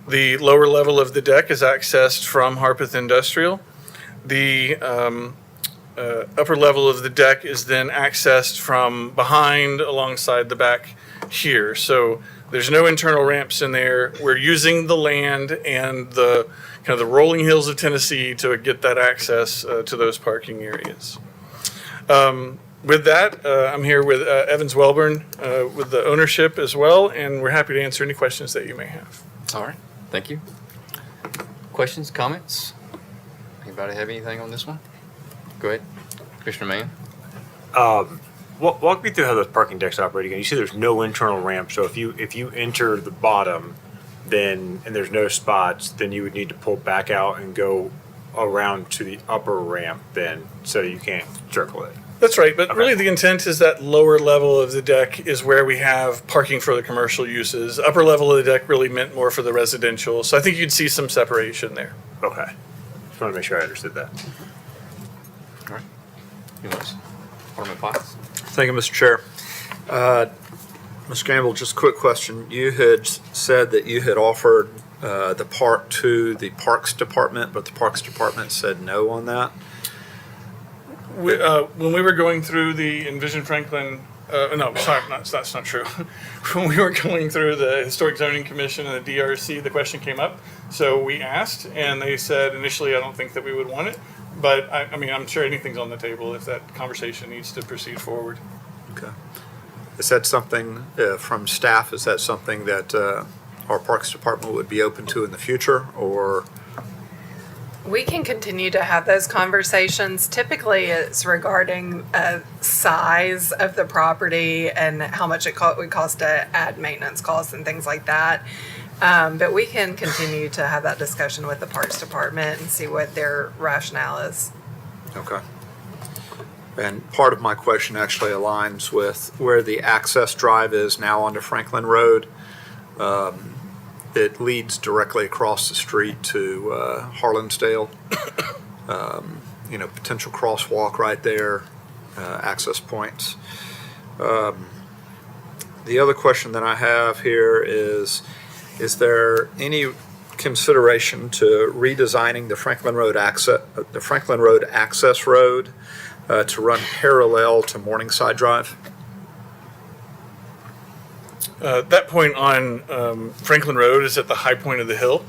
The lower level of the deck is accessed from Harpeth Industrial. The upper level of the deck is then accessed from behind alongside the back here. So there's no internal ramps in there. We're using the land and the kind of the rolling hills of Tennessee to get that access to those parking areas. With that, I'm here with Evans Welborn with the ownership as well, and we're happy to answer any questions that you may have. All right, thank you. Questions, comments? Anybody have anything on this one? Go ahead, Commissioner Mann. Walk me through how those parking decks operate again. You see there's no internal ramp, so if you enter the bottom, then and there's no spots, then you would need to pull back out and go around to the upper ramp then, so you can't circle it. That's right, but really the intent is that lower level of the deck is where we have parking for the commercial uses. Upper level of the deck really meant more for the residential, so I think you'd see some separation there. Okay. Just want to make sure I understood that. All right. Alderman Potts. Thank you, Mr. Chair. Ms. Gamble, just a quick question. You had said that you had offered the park to the Parks Department, but the Parks Department said no on that. When we were going through the Envision Franklin, no, sorry, that's not true. When we were going through the Historic Zoning Commission and the DRC, the question came up. So we asked, and they said initially, I don't think that we would want it. But I mean, I'm sure anything's on the table if that conversation needs to proceed forward. Okay. Is that something from staff? Is that something that our Parks Department would be open to in the future, or? We can continue to have those conversations. Typically, it's regarding size of the property and how much it would cost to add maintenance costs and things like that. But we can continue to have that discussion with the Parks Department and see what their rationale is. Okay. And part of my question actually aligns with where the access drive is now onto Franklin Road. It leads directly across the street to Harlansdale. Potential crosswalk right there, access points. The other question that I have here is there any consideration to redesigning the Franklin Road access road to run parallel to Morningside Drive? That point on Franklin Road is at the high point of the hill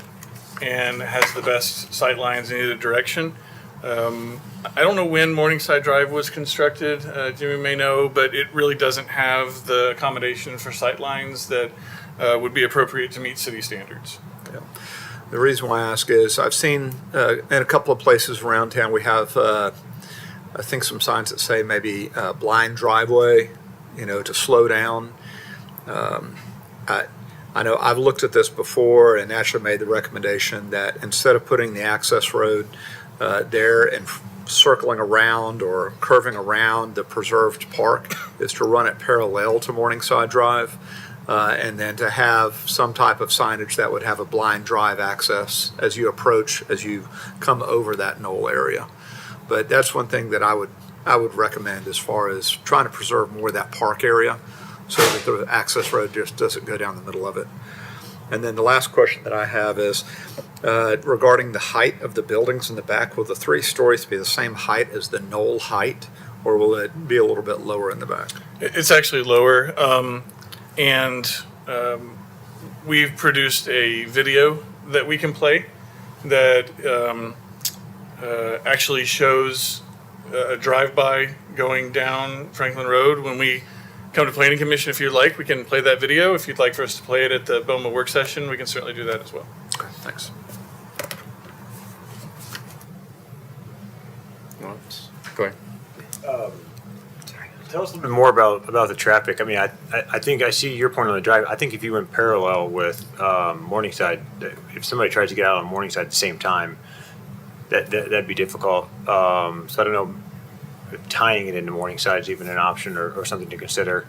and has the best sight lines in either direction. I don't know when Morningside Drive was constructed, Jimmy may know, but it really doesn't have the accommodation for sight lines that would be appropriate to meet city standards. Yeah. The reason why I ask is I've seen in a couple of places around town we have, I think, some signs that say maybe blind driveway, to slow down. I know I've looked at this before and actually made the recommendation that instead of putting the access road there and circling around or curving around the preserved park, is to run it parallel to Morningside Drive, and then to have some type of signage that would have a blind drive access as you come over that knoll area. But that's one thing that I would recommend as far as trying to preserve more of that park area, so that the access road just doesn't go down the middle of it. And then the last question that I have is regarding the height of the buildings in the back. Will the 3 stories be the same height as the knoll height, or will it be a little bit lower in the back? It's actually lower, and we've produced a video that we can play that actually shows a drive-by going down Franklin Road. When we come to Planning Commission, if you'd like, we can play that video. If you'd like for us to play it at the BOMA work session, we can certainly do that as well. Okay, thanks. Go ahead. Tell us a little bit more about the traffic. I mean, I think I see your point on the drive. I think if you went parallel with Morningside, if somebody tries to get out on Morningside at the same time, that'd be difficult. So I don't know if tying it into Morningside is even an option or something to consider.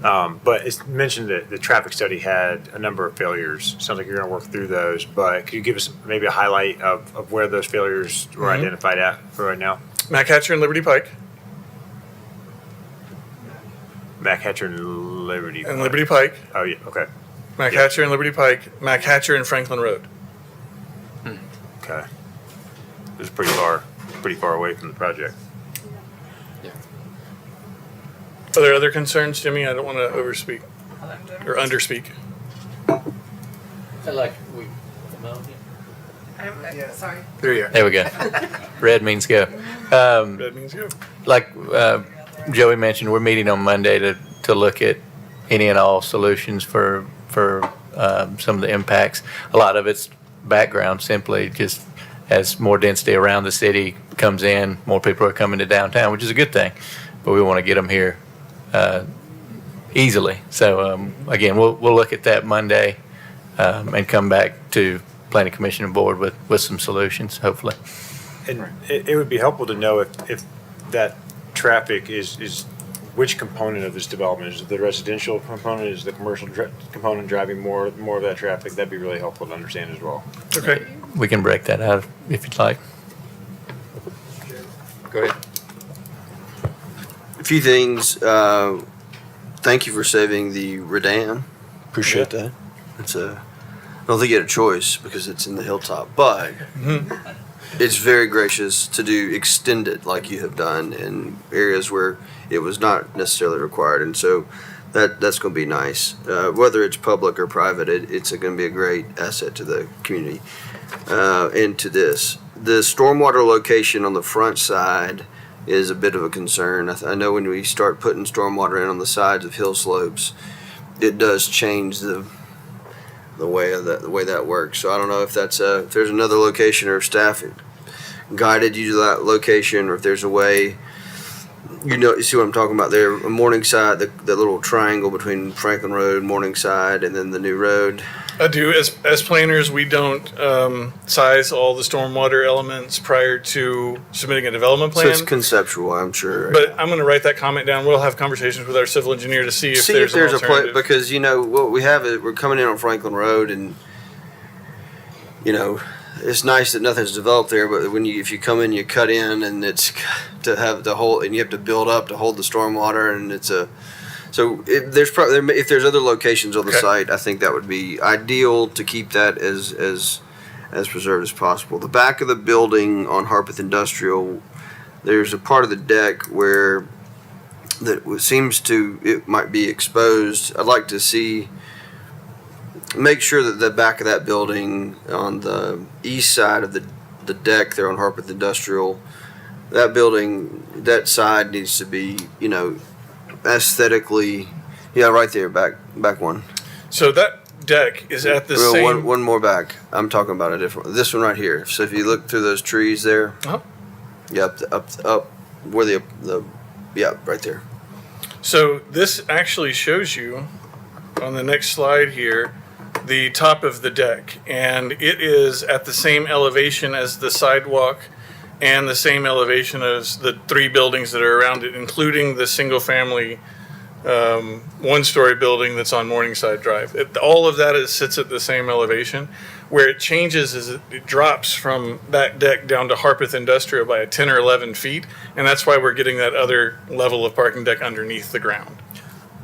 But it's mentioned that the traffic study had a number of failures. Sounds like you're going to work through those. But could you give us maybe a highlight of where those failures were identified at for right now? Matt Hatcher and Liberty Pike. Mac Hatcher and Liberty. And Liberty Pike, Oh, yeah, okay, Mac Yeah. Hatcher and Liberty Pike, Mac Hatcher and Franklin Road. okay. This is pretty far away from the project. Are there other concerns, Jimmy? I don't want to overspeak or underspeak. Sorry. There we go. Red means go. That means go. Like Joey mentioned, we're meeting on Monday to look at any and all solutions for some of the impacts. A lot of it's background, simply just as more density around the city comes in, more people are coming to downtown, which is a good thing. But we want to get them here easily. So again, we'll look at that Monday and come back to Planning Commission and Board with some solutions, hopefully. And it would be helpful to know if that traffic is which component of this development? Is it the residential component? Is the commercial component driving more of that traffic? That'd be really helpful to understand as well. Okay. We can break that out if you'd like. Go ahead. A few things. Thank you for saving the Redan. Appreciate that. I don't think you had a choice because it's in the hilltop, but it's very gracious to do extend it like you have done in areas where it was not necessarily required, and so that's going to be nice. Whether it's public or private, it's going to be a great asset to the community and to this. The stormwater location on the front side is a bit of a concern. I know when we start putting stormwater in on the sides of hill slopes, it does change the way that works. So I don't know if that's if there's another location or if staff guided you to that location, or if there's a way. You see what I'm talking about there? Morningside, the little triangle between Franklin Road, Morningside, and then the new road. I do. As planners, we don't size all the stormwater elements prior to submitting a development So plan. it's conceptual, I'm sure. But I'm going to write that comment down. We'll have conversations with our civil engineer to see if there's an a place, alternative. because what we have is we're coming in on Franklin Road, and it's nice that nothing's developed there, but if you come in, you cut in, and it's to have the whole, and you have to build up to hold the stormwater, and if there's other locations on the Okay. site, I think that would be ideal to keep that as preserved as possible. The back of the building on Harpeth Industrial, there's a part of the deck where it might be exposed. I'd like to make sure that the back of that building on the east side of the deck there on Harpeth Industrial, that side needs to be, aesthetically, right there, back one. So that deck is at the Well, same. one more back. I'm talking about a different. This one right here. So if you look through those trees there, up where right there. So this actually shows you on the next slide here the top of the deck, and it is at the same elevation as the sidewalk and the same elevation as the three buildings that are around it, including the single-family one-story building that's on Morningside Drive. All of that sits at the same elevation. Where it changes is it drops from that deck down to Harpeth Industrial by 10 or 11 feet, and that's why we're getting that other level of parking deck underneath the ground.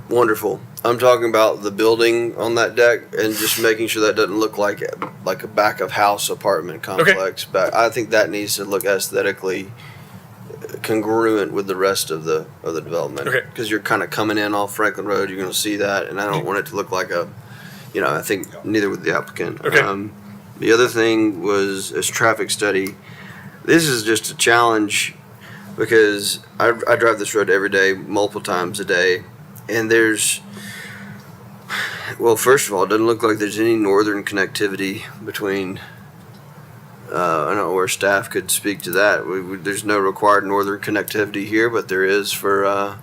Wonderful. I'm talking about the building on that deck and just making sure that doesn't look like a back of house apartment complex. But I think that needs to look aesthetically congruent with the rest of the development. Okay. Because you're kind of coming in off Franklin Road, you're going to see that, and I don't want it to look like I think neither would the applicant. Okay. The other thing was this traffic study. This is just a challenge because I drive this road every day, multiple times a day, and first of all, it doesn't look like there's any northern connectivity between. I don't know where staff could speak to that. There's no required northern connectivity here, but there is for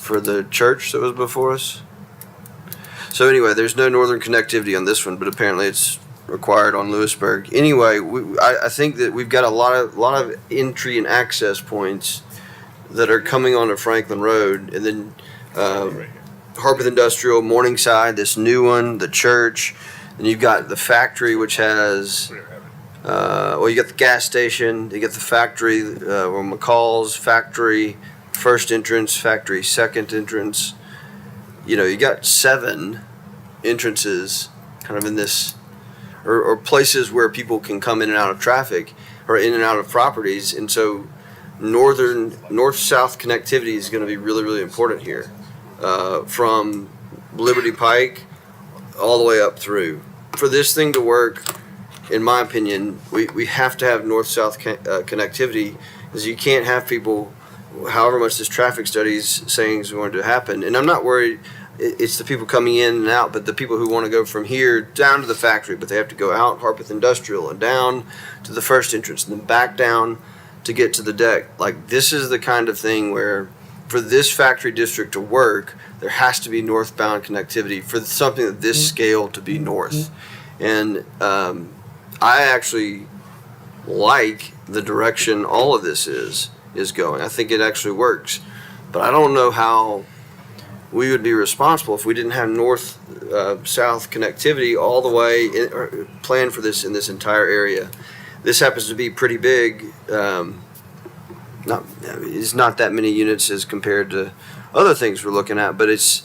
the church that was before us. So anyway, there's no northern connectivity on this one, but apparently it's required on Lewisburg. Anyway, I think that we've got a lot of entry and access points that are coming onto Franklin Road, and then Harpeth Industrial, Morningside, this new one, the church, and you've got the factory, which has. You got the gas station, you got the factory, or McCall's factory, first entrance, factory, second entrance. you got 7 entrances kind of in this, or places where people can come in and out of traffic or in and out of properties. And so north-south connectivity is going to be really, really important here, from Liberty Pike all the way up through. For this thing to work, in my opinion, we have to have north-south connectivity, because you can't have people, however much this traffic study is saying is going to happen. And I'm not worried it's the people coming in and out, but the people who want to go from here down to the factory, but they have to go out Harpeth Industrial and down to the first entrance and then back down to get to the deck. Like, this is the kind of thing where, for this factory district to work, there has to be northbound connectivity for something of this scale to be north. And I actually like the direction all of this is going. I think it actually works. But I don't know how we would be responsible if we didn't have north-south connectivity all the way or planned for this in this entire area. This happens to be pretty big. It's not that many units as compared to other things we're looking at, but it's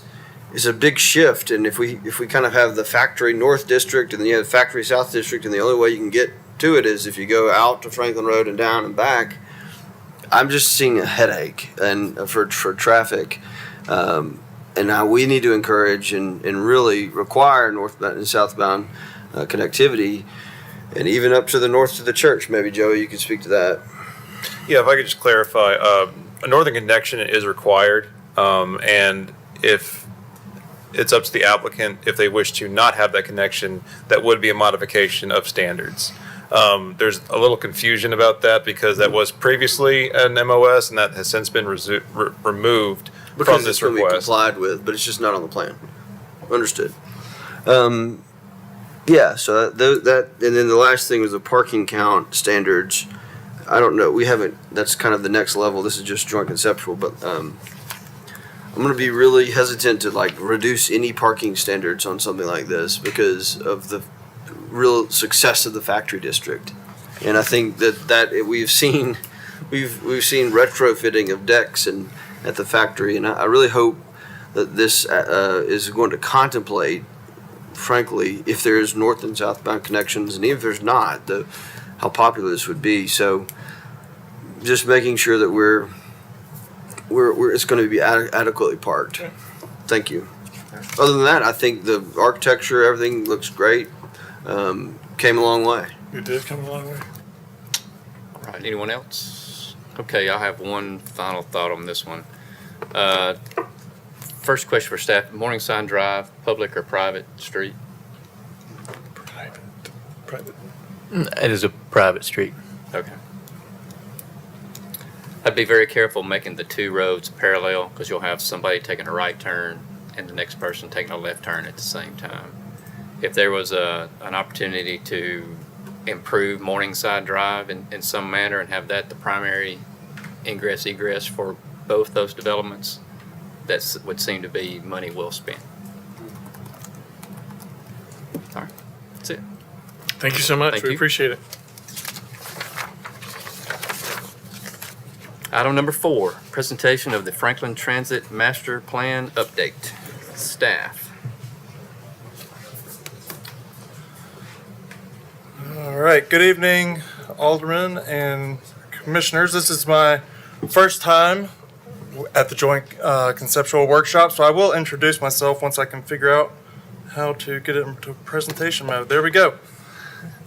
a big shift. And if we kind of have the factory north district and then you have the factory south district, and the only way you can get to it is if you go out to Franklin Road and down and back, I'm just seeing a headache and for traffic. And now we need to encourage and really require northbound and southbound connectivity, and even up to the north to the church. Maybe, Joey, you could speak to that. Yeah, if I could just clarify, a northern connection is required, and if it's up to the applicant, if they wish to not have that connection, that would be a modification of standards. There's a little confusion about that because that was previously an MOS, and that has since been removed from this it's going to be request. complied with, but it's just not on the plan. Understood. Yeah, so that and then the last thing was the parking count standards. I don't know. We haven't. That's kind of the next level. This is just joint conceptual, but I'm going to be really hesitant to reduce any parking standards on something like this because of the real success of the factory district. And I think that we've seen retrofitting of decks and at the factory, and I really hope that this is going to contemplate, frankly, if there's north and southbound connections, and even if there's not, how popular this would be. So just making sure that we're it's going to be adequately parked. Thank you. Other than that, I think the architecture, everything looks great. Came a long way. It did come a long way. All right, anyone else? Okay, I have one final thought on this one. First question for staff: Morningside Drive, public or private street? Private. It is a private street. Okay. I'd be very careful making the 2 roads parallel, because you'll have somebody taking a right turn and the next person taking a left turn at the same time. If there was an opportunity to improve Morningside Drive in some manner and have that the primary ingress egress for both those developments, that would seem to be money well spent. All right, that's it. Thank you so much. Thank We you. appreciate it. Item number 4, presentation of the Franklin Transit Master Plan update. Staff. All right. Good evening, Aldermen and Commissioners. This is my first time at the Joint Conceptual Workshop, so I will introduce myself once I can figure out how to get it into presentation mode. There we go.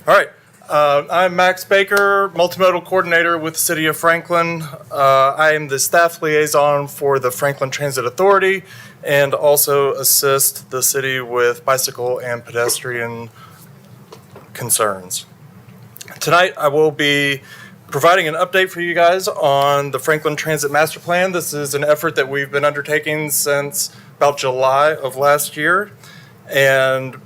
All right. I'm Max Baker, Multimodal Coordinator with the City of Franklin. I am the staff liaison for the Franklin Transit Authority and also assist the city with bicycle and pedestrian concerns. Tonight, I will be providing an update for you guys on the Franklin Transit Master Plan. This is an effort that we've been undertaking since about July of last year. And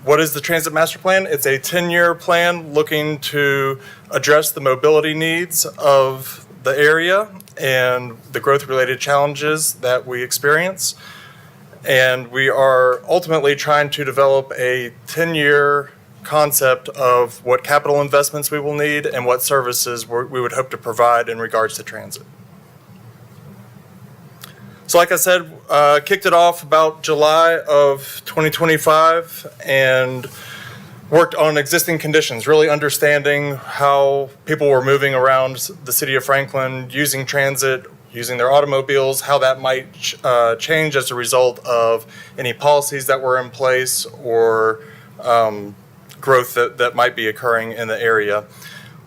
what is the Transit Master Plan? It's a 10-year plan looking to address the mobility needs of the area and the growth-related challenges that we experience. And we are ultimately trying to develop a 10-year concept of what capital investments we will need and what services we would hope to provide in regards to transit. So like I said, kicked it off about July of 2025 and worked on existing conditions, really understanding how people were moving around the city of Franklin, using transit, using their automobiles, how that might change as a result of any policies that were in place or growth that might be occurring in the area.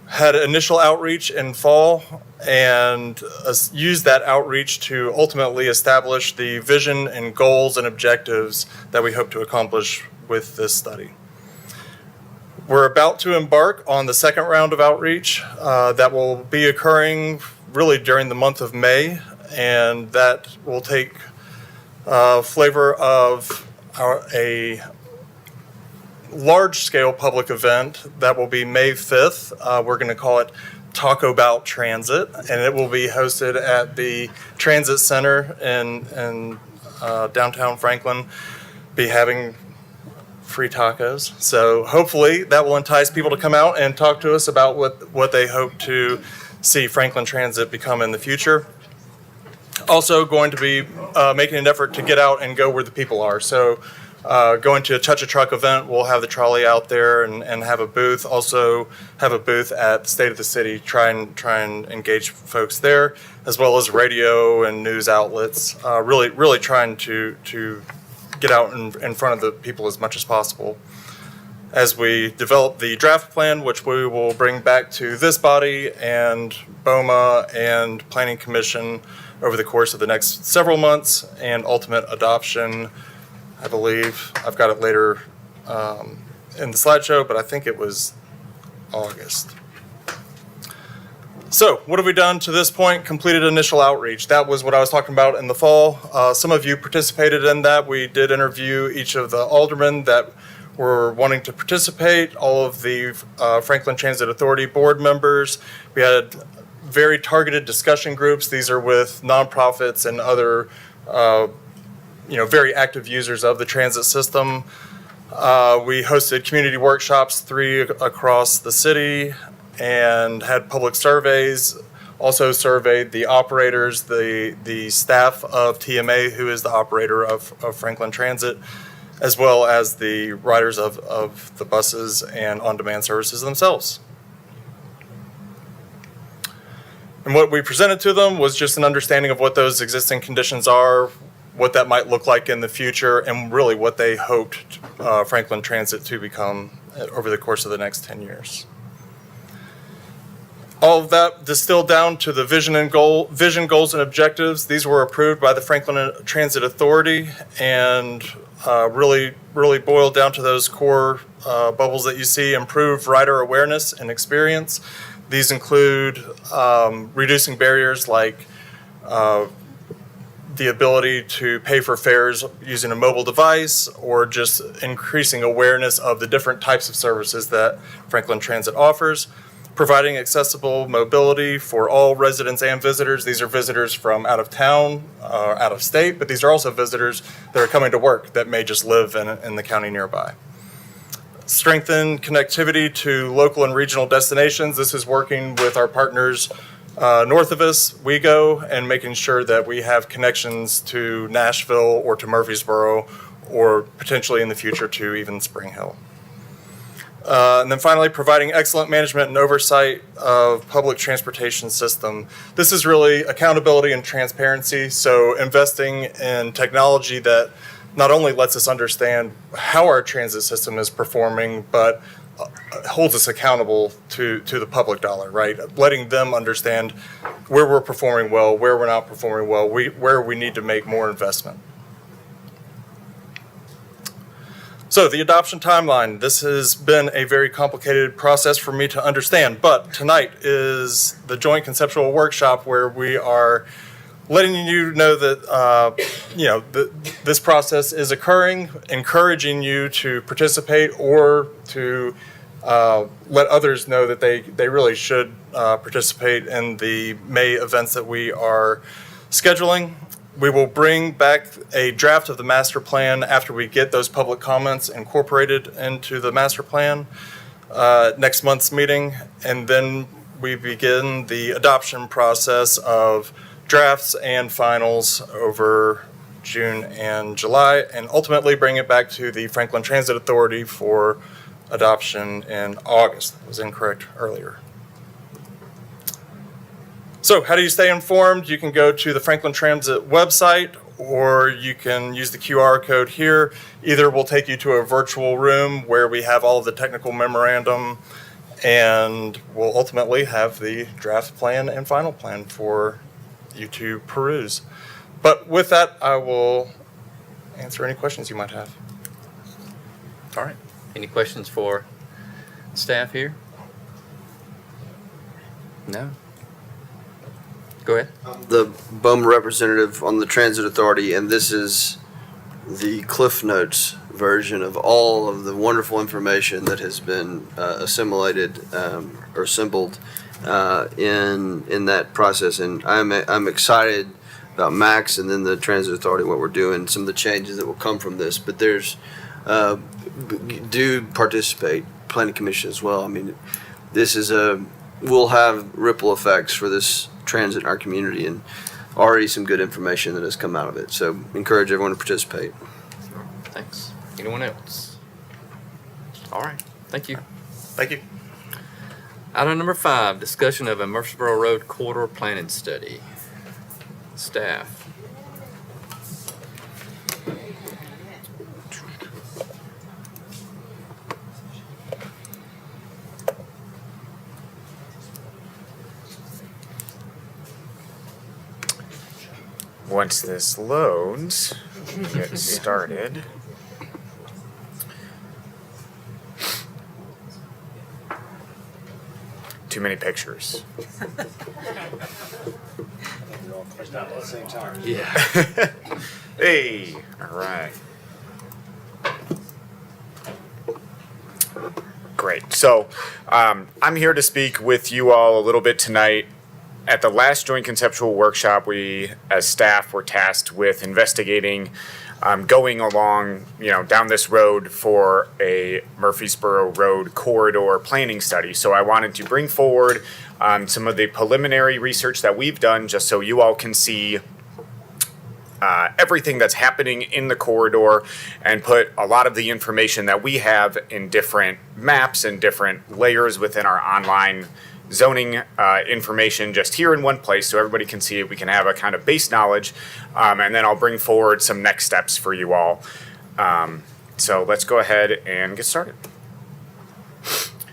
Had initial outreach in fall and used that outreach to ultimately establish the vision and goals and objectives that we hope to accomplish with this study. We're about to embark on the second round of outreach that will be occurring really during the month of May, and that will take flavor of a large-scale public event that will be May 5th. We're going to call it Taco Bout Transit, and it will be hosted at the Transit Center in downtown Franklin. Be having free tacos. So hopefully that will entice people to come out and talk to us about what they hope to see Franklin Transit become in the future. Also going to be making an effort to get out and go where the people are. So going to a Touch a Truck event, we'll have the trolley out there and have a booth. Also have a booth at the State of the City, try and engage folks there, as well as radio and news outlets. Really trying to get out in front of the people as much as possible. As we develop the draft plan, which we will bring back to this body and BOMA and Planning Commission over the course of the next several months, and ultimate adoption, I believe. I've got it later in the slideshow, but I think it was August. So what have we done to this point? Completed initial outreach. That was what I was talking about in the fall. Some of you participated in that. We did interview each of the aldermen that were wanting to participate, all of the Franklin Transit Authority board members. We had very targeted discussion groups. These are with nonprofits and other very active users of the transit system. We hosted community workshops, 3 across the city, and had public surveys. Also surveyed the operators, the staff of TMA, who is the operator of Franklin Transit, as well as the riders of the buses and on-demand services themselves. And what we presented to them was just an understanding of what those existing conditions are, what that might look like in the future, and really what they hoped Franklin Transit to become over the course of the next 10 years. All of that distilled down to the vision, goals, and objectives. These were approved by the Franklin Transit Authority and really boiled down to those core bubbles that you see: improve rider awareness and experience. These include reducing barriers like the ability to pay for fares using a mobile device, or just increasing awareness of the different types of services that Franklin Transit offers. Providing accessible mobility for all residents and visitors. These are visitors from out of town, out of state, but these are also visitors that are coming to work that may just live in the county nearby. Strengthen connectivity to local and regional destinations. This is working with our partners north of us, WeGo, and making sure that we have connections to Nashville or to Murfreesboro, or potentially in the future to even Spring Hill. And then finally, providing excellent management and oversight of public transportation system. This is really accountability and transparency. So investing in technology that not only lets us understand how our transit system is performing, but holds us accountable to the public dollar, right? Letting them understand where we're performing well, where we're not performing well, where we need to make more investment. So the adoption timeline, this has been a very complicated process for me to understand, but tonight is the joint conceptual workshop where we are letting you know that this process is occurring, encouraging you to participate or to let others know that they really should participate in the May events that we are scheduling. We will bring back a draft of the master plan after we get those public comments incorporated into the master plan next month's meeting, and then we begin the adoption process of drafts and finals over June and July, and ultimately bring it back to the Franklin Transit Authority for adoption in August. That was incorrect earlier. So how do you stay informed? You can go to the Franklin Transit website, or you can use the QR code here. Either will take you to a virtual room where we have all of the technical memorandum, and we'll ultimately have the draft plan and final plan for you to peruse. But with that, I will answer any questions you might have. All right. Any questions for staff here? No? Go ahead. The BOMA representative on the Transit Authority, and this is the Cliff Notes version of all of the wonderful information that has been assimilated or assembled in that process. And I'm excited about Max and then the Transit Authority, what we're doing, some of the changes that will come from this. But there's do participate, Planning Commission as well. I mean, this is we'll have ripple effects for this transit in our community, and already some good information that has come out of it. So encourage everyone to participate. Thanks. Anyone else? All right. Thank you. Thank you. Item number 5, discussion of a Murfreesboro Road corridor planning study. Staff. Once this loads, get started. Too many pictures. Yeah. Hey, all right. Great. So I'm here to speak with you all a little bit tonight. At the last joint conceptual workshop, we, as staff, were tasked with investigating going along, down this road for a Murfreesboro Road corridor planning study. So I wanted to bring forward some of the preliminary research that we've done, just so you all can see everything that's happening in the corridor, and put a lot of the information that we have in different maps and different layers within our online zoning information just here in one place so everybody can see it. We can have a kind of base knowledge, and then I'll bring forward some next steps for you all. So let's go ahead and get started.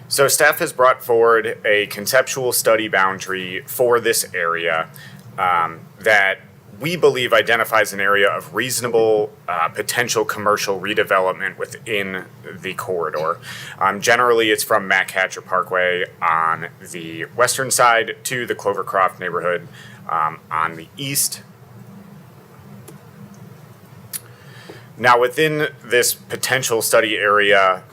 So staff has brought forward a conceptual study boundary for this area that we believe identifies an area of reasonable potential commercial redevelopment within the corridor. Generally, it's from Mac Hatcher Parkway on the western side to the Clovercroft neighborhood on the east. Now, within this potential study area,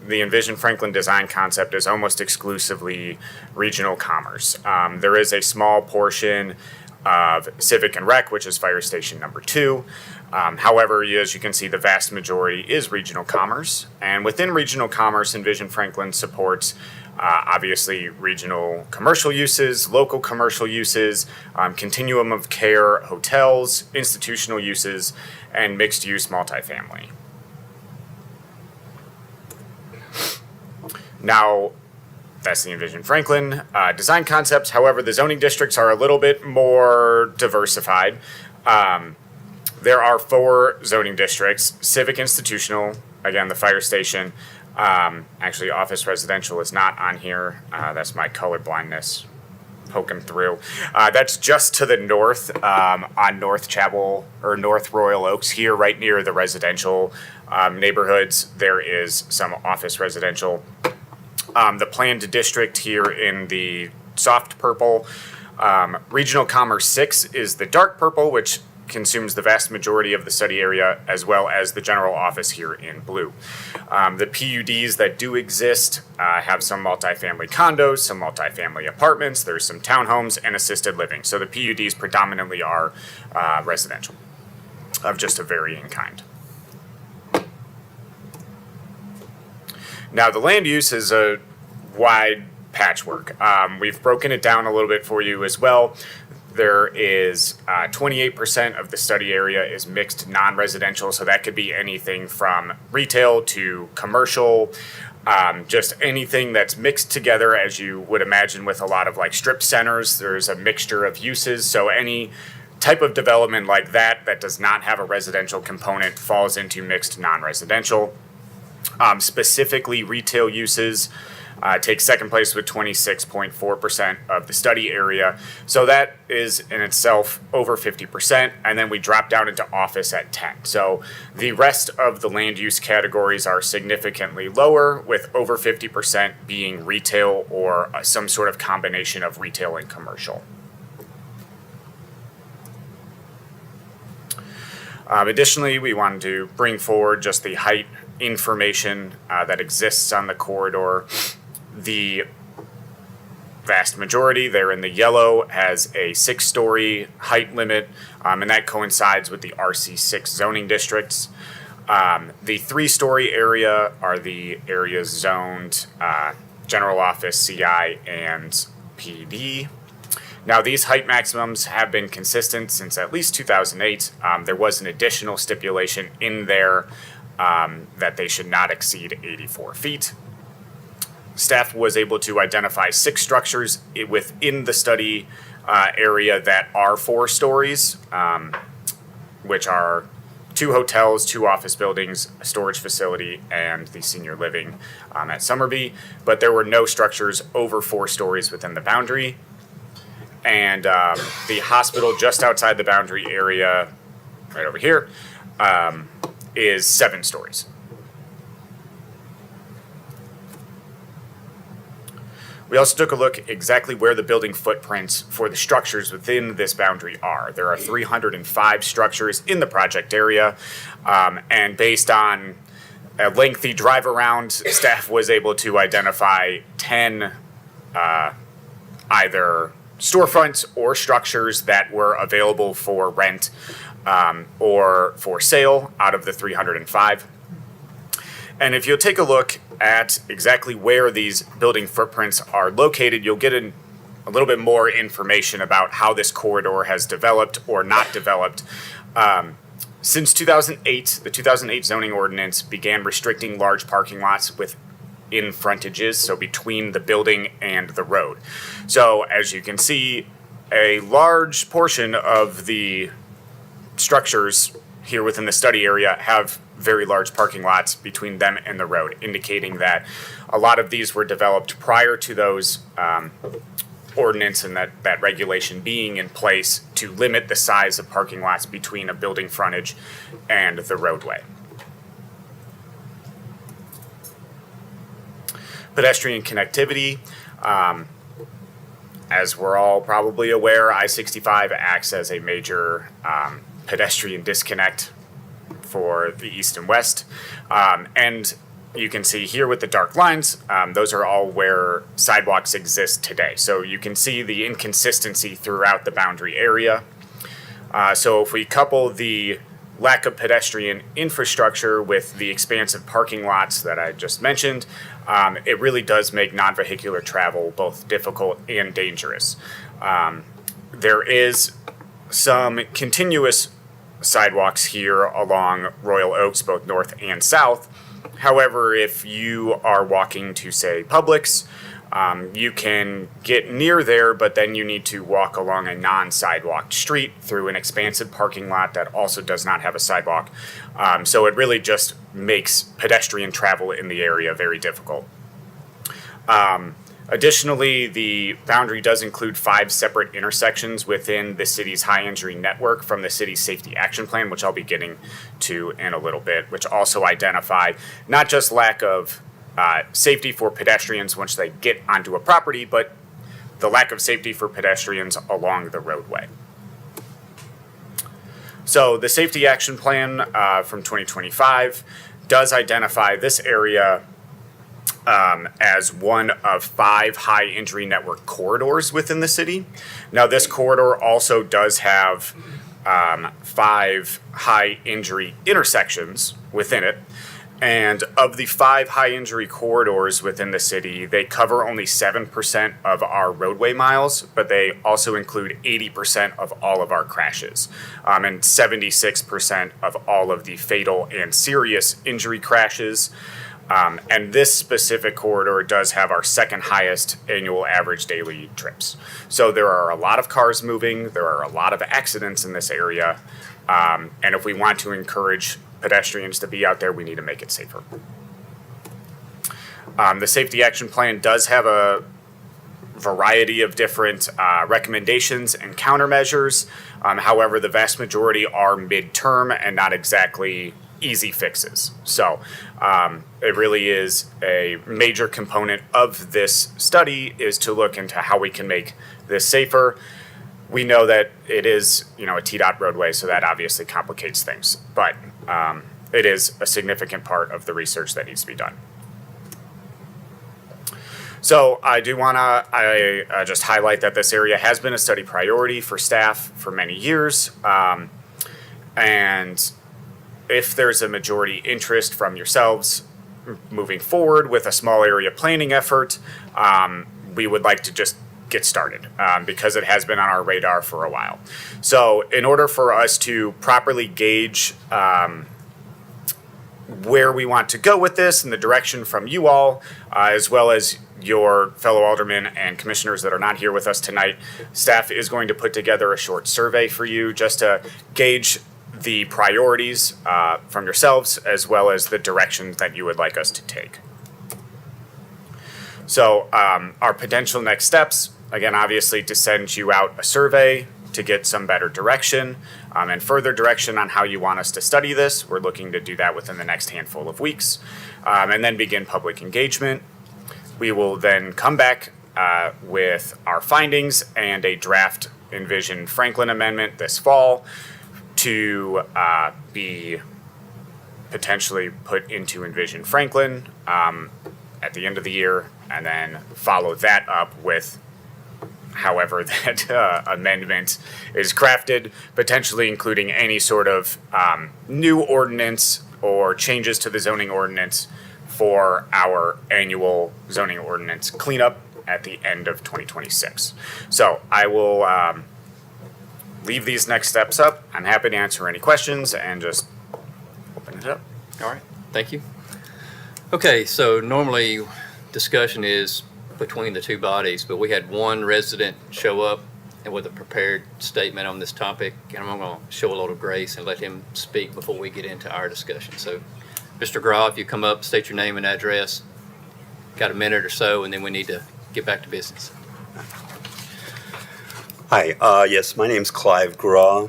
the Envision Franklin design concept is almost exclusively regional commerce. There is a small portion of Civic and Rec, which is Fire Station number 2. However, as you can see, the vast majority is regional commerce. And within regional commerce, Envision Franklin supports obviously regional commercial uses, local commercial uses, continuum of care hotels, institutional uses, and mixed-use multifamily. Now, that's the Envision Franklin design concepts. However, the zoning districts are a little bit more diversified. There are 4 zoning districts: Civic Institutional, again, the fire station. Actually, Office Residential is not on here. That's my color blindness poking through. That's just to the north on North Chapel or North Royal Oaks here, right near the residential neighborhoods. There is some office residential. The planned district here in the soft purple. Regional Commerce 6 is the dark purple, which consumes the vast majority of the study area, as well as the general office here in blue. The PUDs that do exist have some multifamily condos, some multifamily apartments, there's some townhomes and assisted living. So the PUDs predominantly are residential of just a varying kind. Now, the land use is a wide patchwork. We've broken it down a little bit for you as well. There is 28% of the study area is mixed non-residential, so that could be anything from retail to commercial, just anything that's mixed together, as you would imagine with a lot of like strip centers. There's a mixture of uses, so any type of development like that that does not have a residential component falls into mixed non-residential. Specifically, retail uses take second place with 26.4% of the study area. So that is in itself over 50%. And then we drop down into office at 10. So the rest of the land use categories are significantly lower, with over 50% being retail or some sort of combination of retail and commercial. Additionally, we wanted to bring forward just the height information that exists on the corridor. The vast majority, there in the yellow, has a 6-story height limit, and that coincides with the RC6 zoning districts. The 3-story area are the areas zoned general office, CI, and PD. Now, these height maximums have been consistent since at least 2008. There was an additional stipulation in there that they should not exceed 84 feet. Staff was able to identify 6 structures within the study area that are 4 stories, which are 2 hotels, 2 office buildings, a storage facility, and the senior living at Summerby. But there were no structures over 4 stories within the boundary. And the hospital just outside the boundary area, right over here, is 7 stories. We also took a look exactly where the building footprints for the structures within this boundary are. There are 305 structures in the project area, and based on a lengthy drive around, staff was able to identify 10 either storefronts or structures that were available for rent or for sale out of the 305. And if you'll take a look at exactly where these building footprints are located, you'll get a little bit more information about how this corridor has developed or not developed. Since 2008, the 2008 zoning ordinance began restricting large parking lots within frontages, so between the building and the road. So as you can see, a large portion of the structures here within the study area have very large parking lots between them and the road, indicating that a lot of these were developed prior to those ordinance and that regulation being in place to limit the size of parking lots between a building frontage and the roadway. Pedestrian connectivity. As we're all probably aware, I-65 acts as a major pedestrian disconnect for the east and west. And you can see here with the dark lines, those are all where sidewalks exist today. So you can see the inconsistency throughout the boundary area. So if we couple the lack of pedestrian infrastructure with the expansive parking lots that I just mentioned, it really does make non-vehicular travel both difficult and dangerous. There is some continuous sidewalks here along Royal Oaks, both north and south. However, if you are walking to, say, Publix, you can get near there, but then you need to walk along a non-sidewalked street through an expansive parking lot that also does not have a sidewalk. So it really just makes pedestrian travel in the area very difficult. Additionally, the boundary does include 5 separate intersections within the city's high injury network from the city's safety action plan, which I'll be getting to in a little bit, which also identify not just lack of safety for pedestrians once they get onto a property, but the lack of safety for pedestrians along the roadway. So the safety action plan from 2025 does identify this area as one of 5 high injury network corridors within the city. Now, this corridor also does have 5 high injury intersections within it. And of the 5 high injury corridors within the city, they cover only 7% of our roadway miles, but they also include 80% of all of our crashes, and 76% of all of the fatal and serious injury crashes. And this specific corridor does have our second highest annual average daily trips. So there are a lot of cars moving, there are a lot of accidents in this area, and if we want to encourage pedestrians to be out there, we need to make it safer. The Safety Action Plan does have a variety of different recommendations and countermeasures. However, the vast majority are midterm and not exactly easy fixes. So it really is a major component of this study is to look into how we can make this safer. We know that it is, a TDOT roadway, so that obviously complicates things, but it is a significant part of the research that needs to be done. So I do want to just highlight that this area has been a study priority for staff for many years, and if there's a majority interest from yourselves moving forward with a small area planning effort, we would like to just get started because it has been on our radar for a while. So in order for us to properly gauge where we want to go with this and the direction from you all, as well as your fellow aldermen and commissioners that are not here with us tonight, staff is going to put together a short survey for you just to gauge the priorities from yourselves as well as the directions that you would like us to take. So our potential next steps, again, obviously to send you out a survey to get some better direction and further direction on how you want us to study this. We're looking to do that within the next handful of weeks, and then begin public engagement. We will then come back with our findings and a draft Envision Franklin amendment this fall to be potentially put into Envision Franklin at the end of the year, and then follow that up with however that amendment is crafted, potentially including any sort of new ordinance or changes to the zoning ordinance for our annual zoning ordinance cleanup at the end of 2026. So I will leave these next steps up. I'm happy to answer any questions and just open it up. All right, thank you. Okay, so normally discussion is between the two bodies, but we had one resident show up and with a prepared statement on this topic, and I'm going to show a little grace and let him speak before we get into our discussion. So, Mr. Graw, if you come up, state your name and address. Got a minute or so, and then we need to get back to business. Hi, yes, my name's Clive Graw.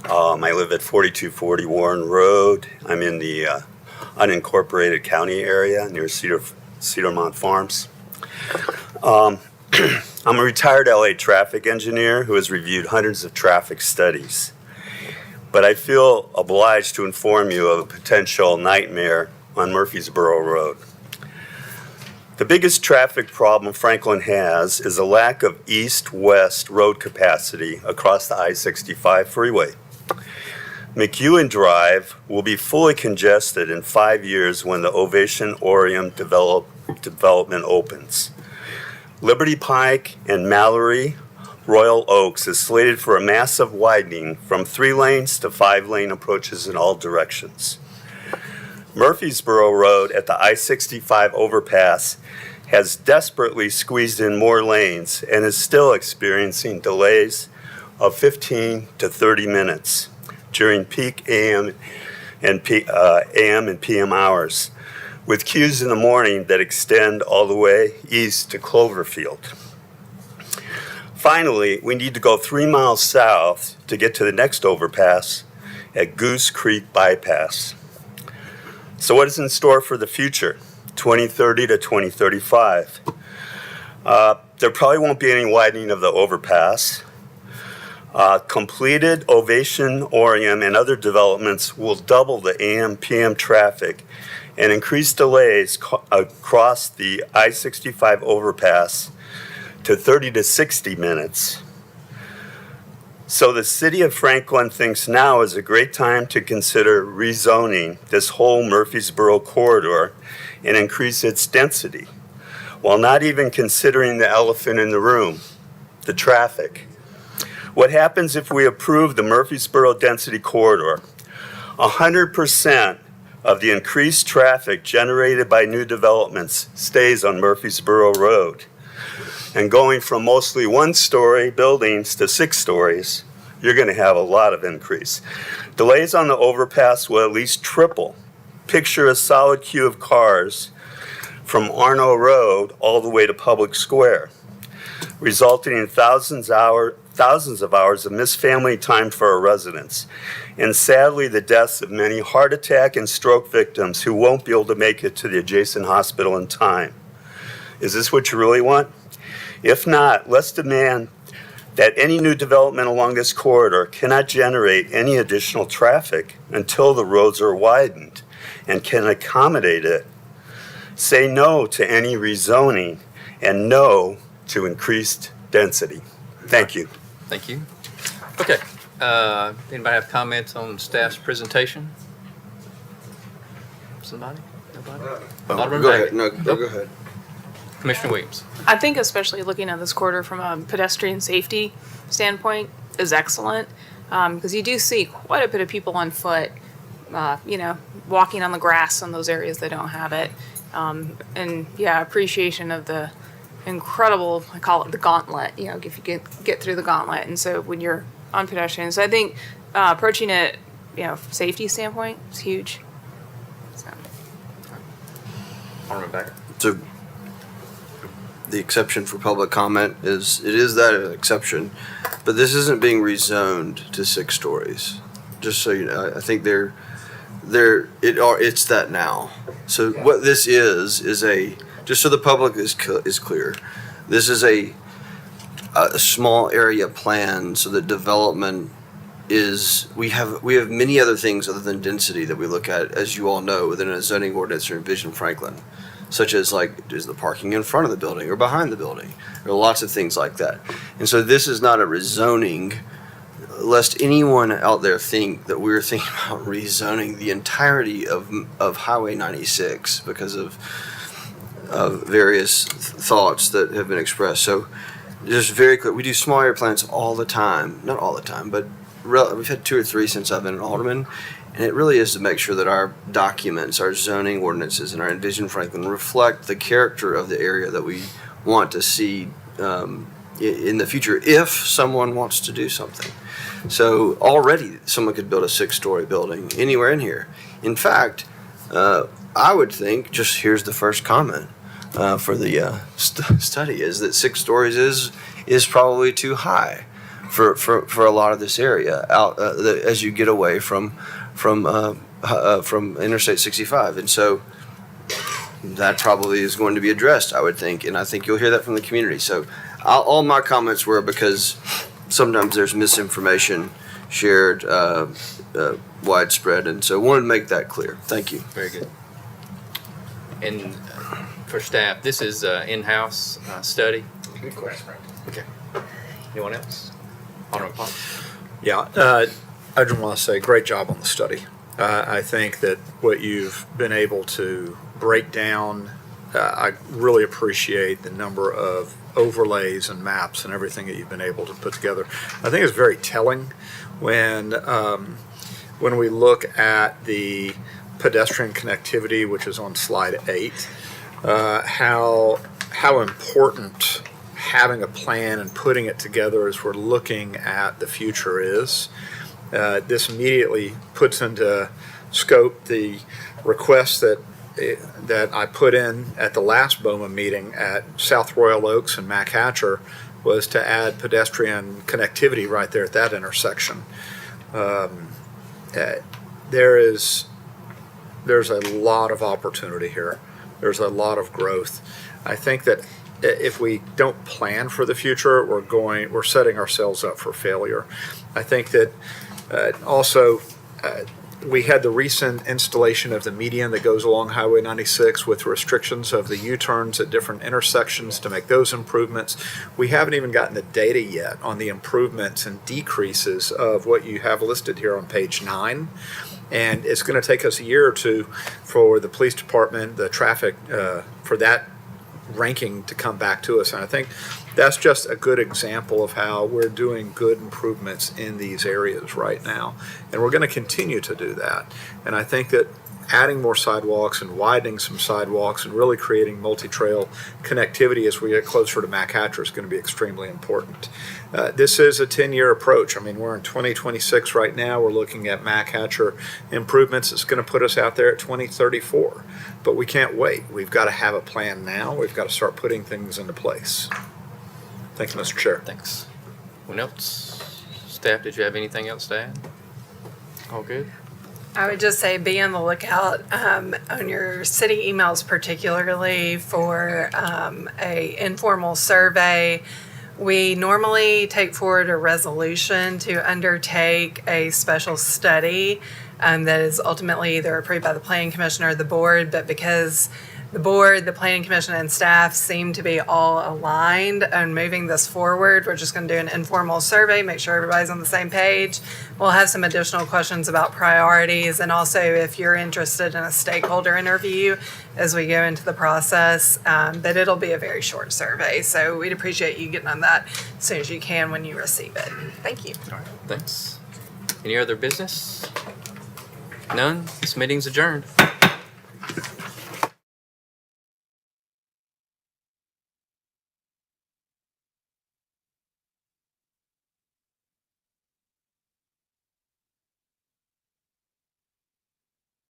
I live at 4240 Warren Road. I'm in the unincorporated county area near Cedarmont Farms. I'm a retired LA traffic engineer who has reviewed hundreds of traffic studies. But I feel obliged to inform you of a potential nightmare on Murfreesboro Road. The biggest traffic problem Franklin has is a lack of east-west road capacity across the I-65 freeway. McEwen Drive will be fully congested in 5 years when the Ovation Orium development opens. Liberty Pike and Mallory Royal Oaks is slated for a massive widening from 3 lanes to 5-lane approaches in all directions. Murfreesboro Road at the I-65 overpass has desperately squeezed in more lanes and is still experiencing delays of 15 to 30 minutes during peak AM and PM hours, with queues in the morning that extend all the way east to Cloverfield. Finally, we need to go 3 miles south to get to the next overpass at Goose Creek Bypass. So what is in store for the future, 2030 to 2035? There probably won't be any widening of the overpass. Completed Ovation, Orium, and other developments will double the AM/PM traffic and increase delays across the I-65 overpass to 30 to 60 minutes. So the city of Franklin thinks now is a great time to consider rezoning this whole Murfreesboro corridor and increase its density, while not even considering the elephant in the room, the traffic. What happens if we approve the Murfreesboro density corridor? 100% of the increased traffic generated by new developments stays on Murfreesboro Road. And going from mostly one-story buildings to 6 stories, you're going to have a lot of increase. Delays on the overpass will at least triple. Picture a solid queue of cars from Arno Road all the way to Public Square, resulting in thousands of hours of missed family time for our residents, and sadly the deaths of many heart attack and stroke victims who won't be able to make it to the adjacent hospital in time. Is this what you really want? If not, let's demand that any new development along this corridor cannot generate any additional traffic until the roads are widened and can accommodate it. Say no to any rezoning and no to increased density. Thank you. Thank you. Okay. Anybody have comments on staff's presentation? Somebody? Nobody? Alderman Go Bagley. ahead. No, go ahead. Commissioner Williams. I think especially looking at this corridor from a pedestrian safety standpoint is excellent, because you do see quite a bit of people on foot, walking on the grass in those areas that don't have it. And yeah, appreciation of the incredible, I call it the gauntlet, if you get through the gauntlet. And so when you're on pedestrians, I think approaching it, safety standpoint is huge. So. Alderman Bagley. So the exception for public comment is that an exception, but this isn't being rezoned to 6 stories. Just so you know, I think it's that now. So what this is just so the public is clear, this is a small area plan so that development is, we have many other things other than density that we look at, as you all know, within a zoning ordinance or Envision Franklin, such as is the parking in front of the building or behind the building. There are lots of things like that. And so this is not a rezoning, lest anyone out there think that we're thinking about rezoning the entirety of Highway 96 because of various thoughts that have been expressed. So just very clear, we do small area plans all the time, not all the time, but we've had 2 or 3 since I've been an alderman. And it really is to make sure that our documents, our zoning ordinances, and our Envision Franklin reflect the character of the area that we want to see in the future if someone wants to do something. So already someone could build a 6-story building anywhere in here. In fact, I would think, just here's the first comment for the study, is that 6 stories is probably too high for a lot of this area out as you get away from Interstate 65. And so that probably is going to be addressed, I would think, and I think you'll hear that from the community. So all my comments were because sometimes there's misinformation shared widespread, and so wanted to make that clear. Thank you. Very good. And for staff, this is in-house study. Good question. Okay. Anyone else? Alderman Potts. Yeah, I just want to say great job on the study. I think that what you've been able to break down, I really appreciate the number of overlays and maps and everything that you've been able to put together. I think it's very telling when we look at the pedestrian connectivity, which is on slide 8, how important having a plan and putting it together as we're looking at the future is. This immediately puts into scope the request that I put in at the last BOMA meeting at South Royal Oaks and Mac Hatcher, was to add pedestrian connectivity right there at that intersection. There's a lot of opportunity here. There's a lot of growth. I think that if we don't plan for the future, we're setting ourselves up for failure. I think that also We had the recent installation of the median that goes along Highway 96 with restrictions of the U-turns at different intersections to make those improvements. We haven't even gotten the data yet on the improvements and decreases of what you have listed here on page 9. And it's going to take us a year or two for the police department, the traffic, for that ranking to come back to us. And I think that's just a good example of how we're doing good improvements in these areas right now. And we're going to continue to do that. And I think that adding more sidewalks and widening some sidewalks and really creating multi-trail connectivity as we get closer to Mac Hatcher is going to be extremely important. This is a 10-year approach. I mean, we're in 2026 right now. We're looking at Mac Hatcher improvements. It's going to put us out there at 2034. But we can't wait. We've got to have a plan now. We've got to start putting things into place. Thank you, Mr. Chair. Thanks. Anyone else? Staff, did you have anything else to add? All good? I would just say be on the lookout on your city emails, particularly for a informal survey. We normally take forward a resolution to undertake a special study that is ultimately either approved by the planning commission or the board, but because the board, the planning commission, and staff seem to be all aligned on moving this forward, we're just going to do an informal survey, make sure everybody's on the same page. We'll have some additional questions about priorities, and also if you're interested in a stakeholder interview as we go into the process, that it'll be a very short survey. So we'd appreciate you getting on that as soon as you can when you receive it. Thank you. All right, thanks. Any other business? None? This meeting's adjourned.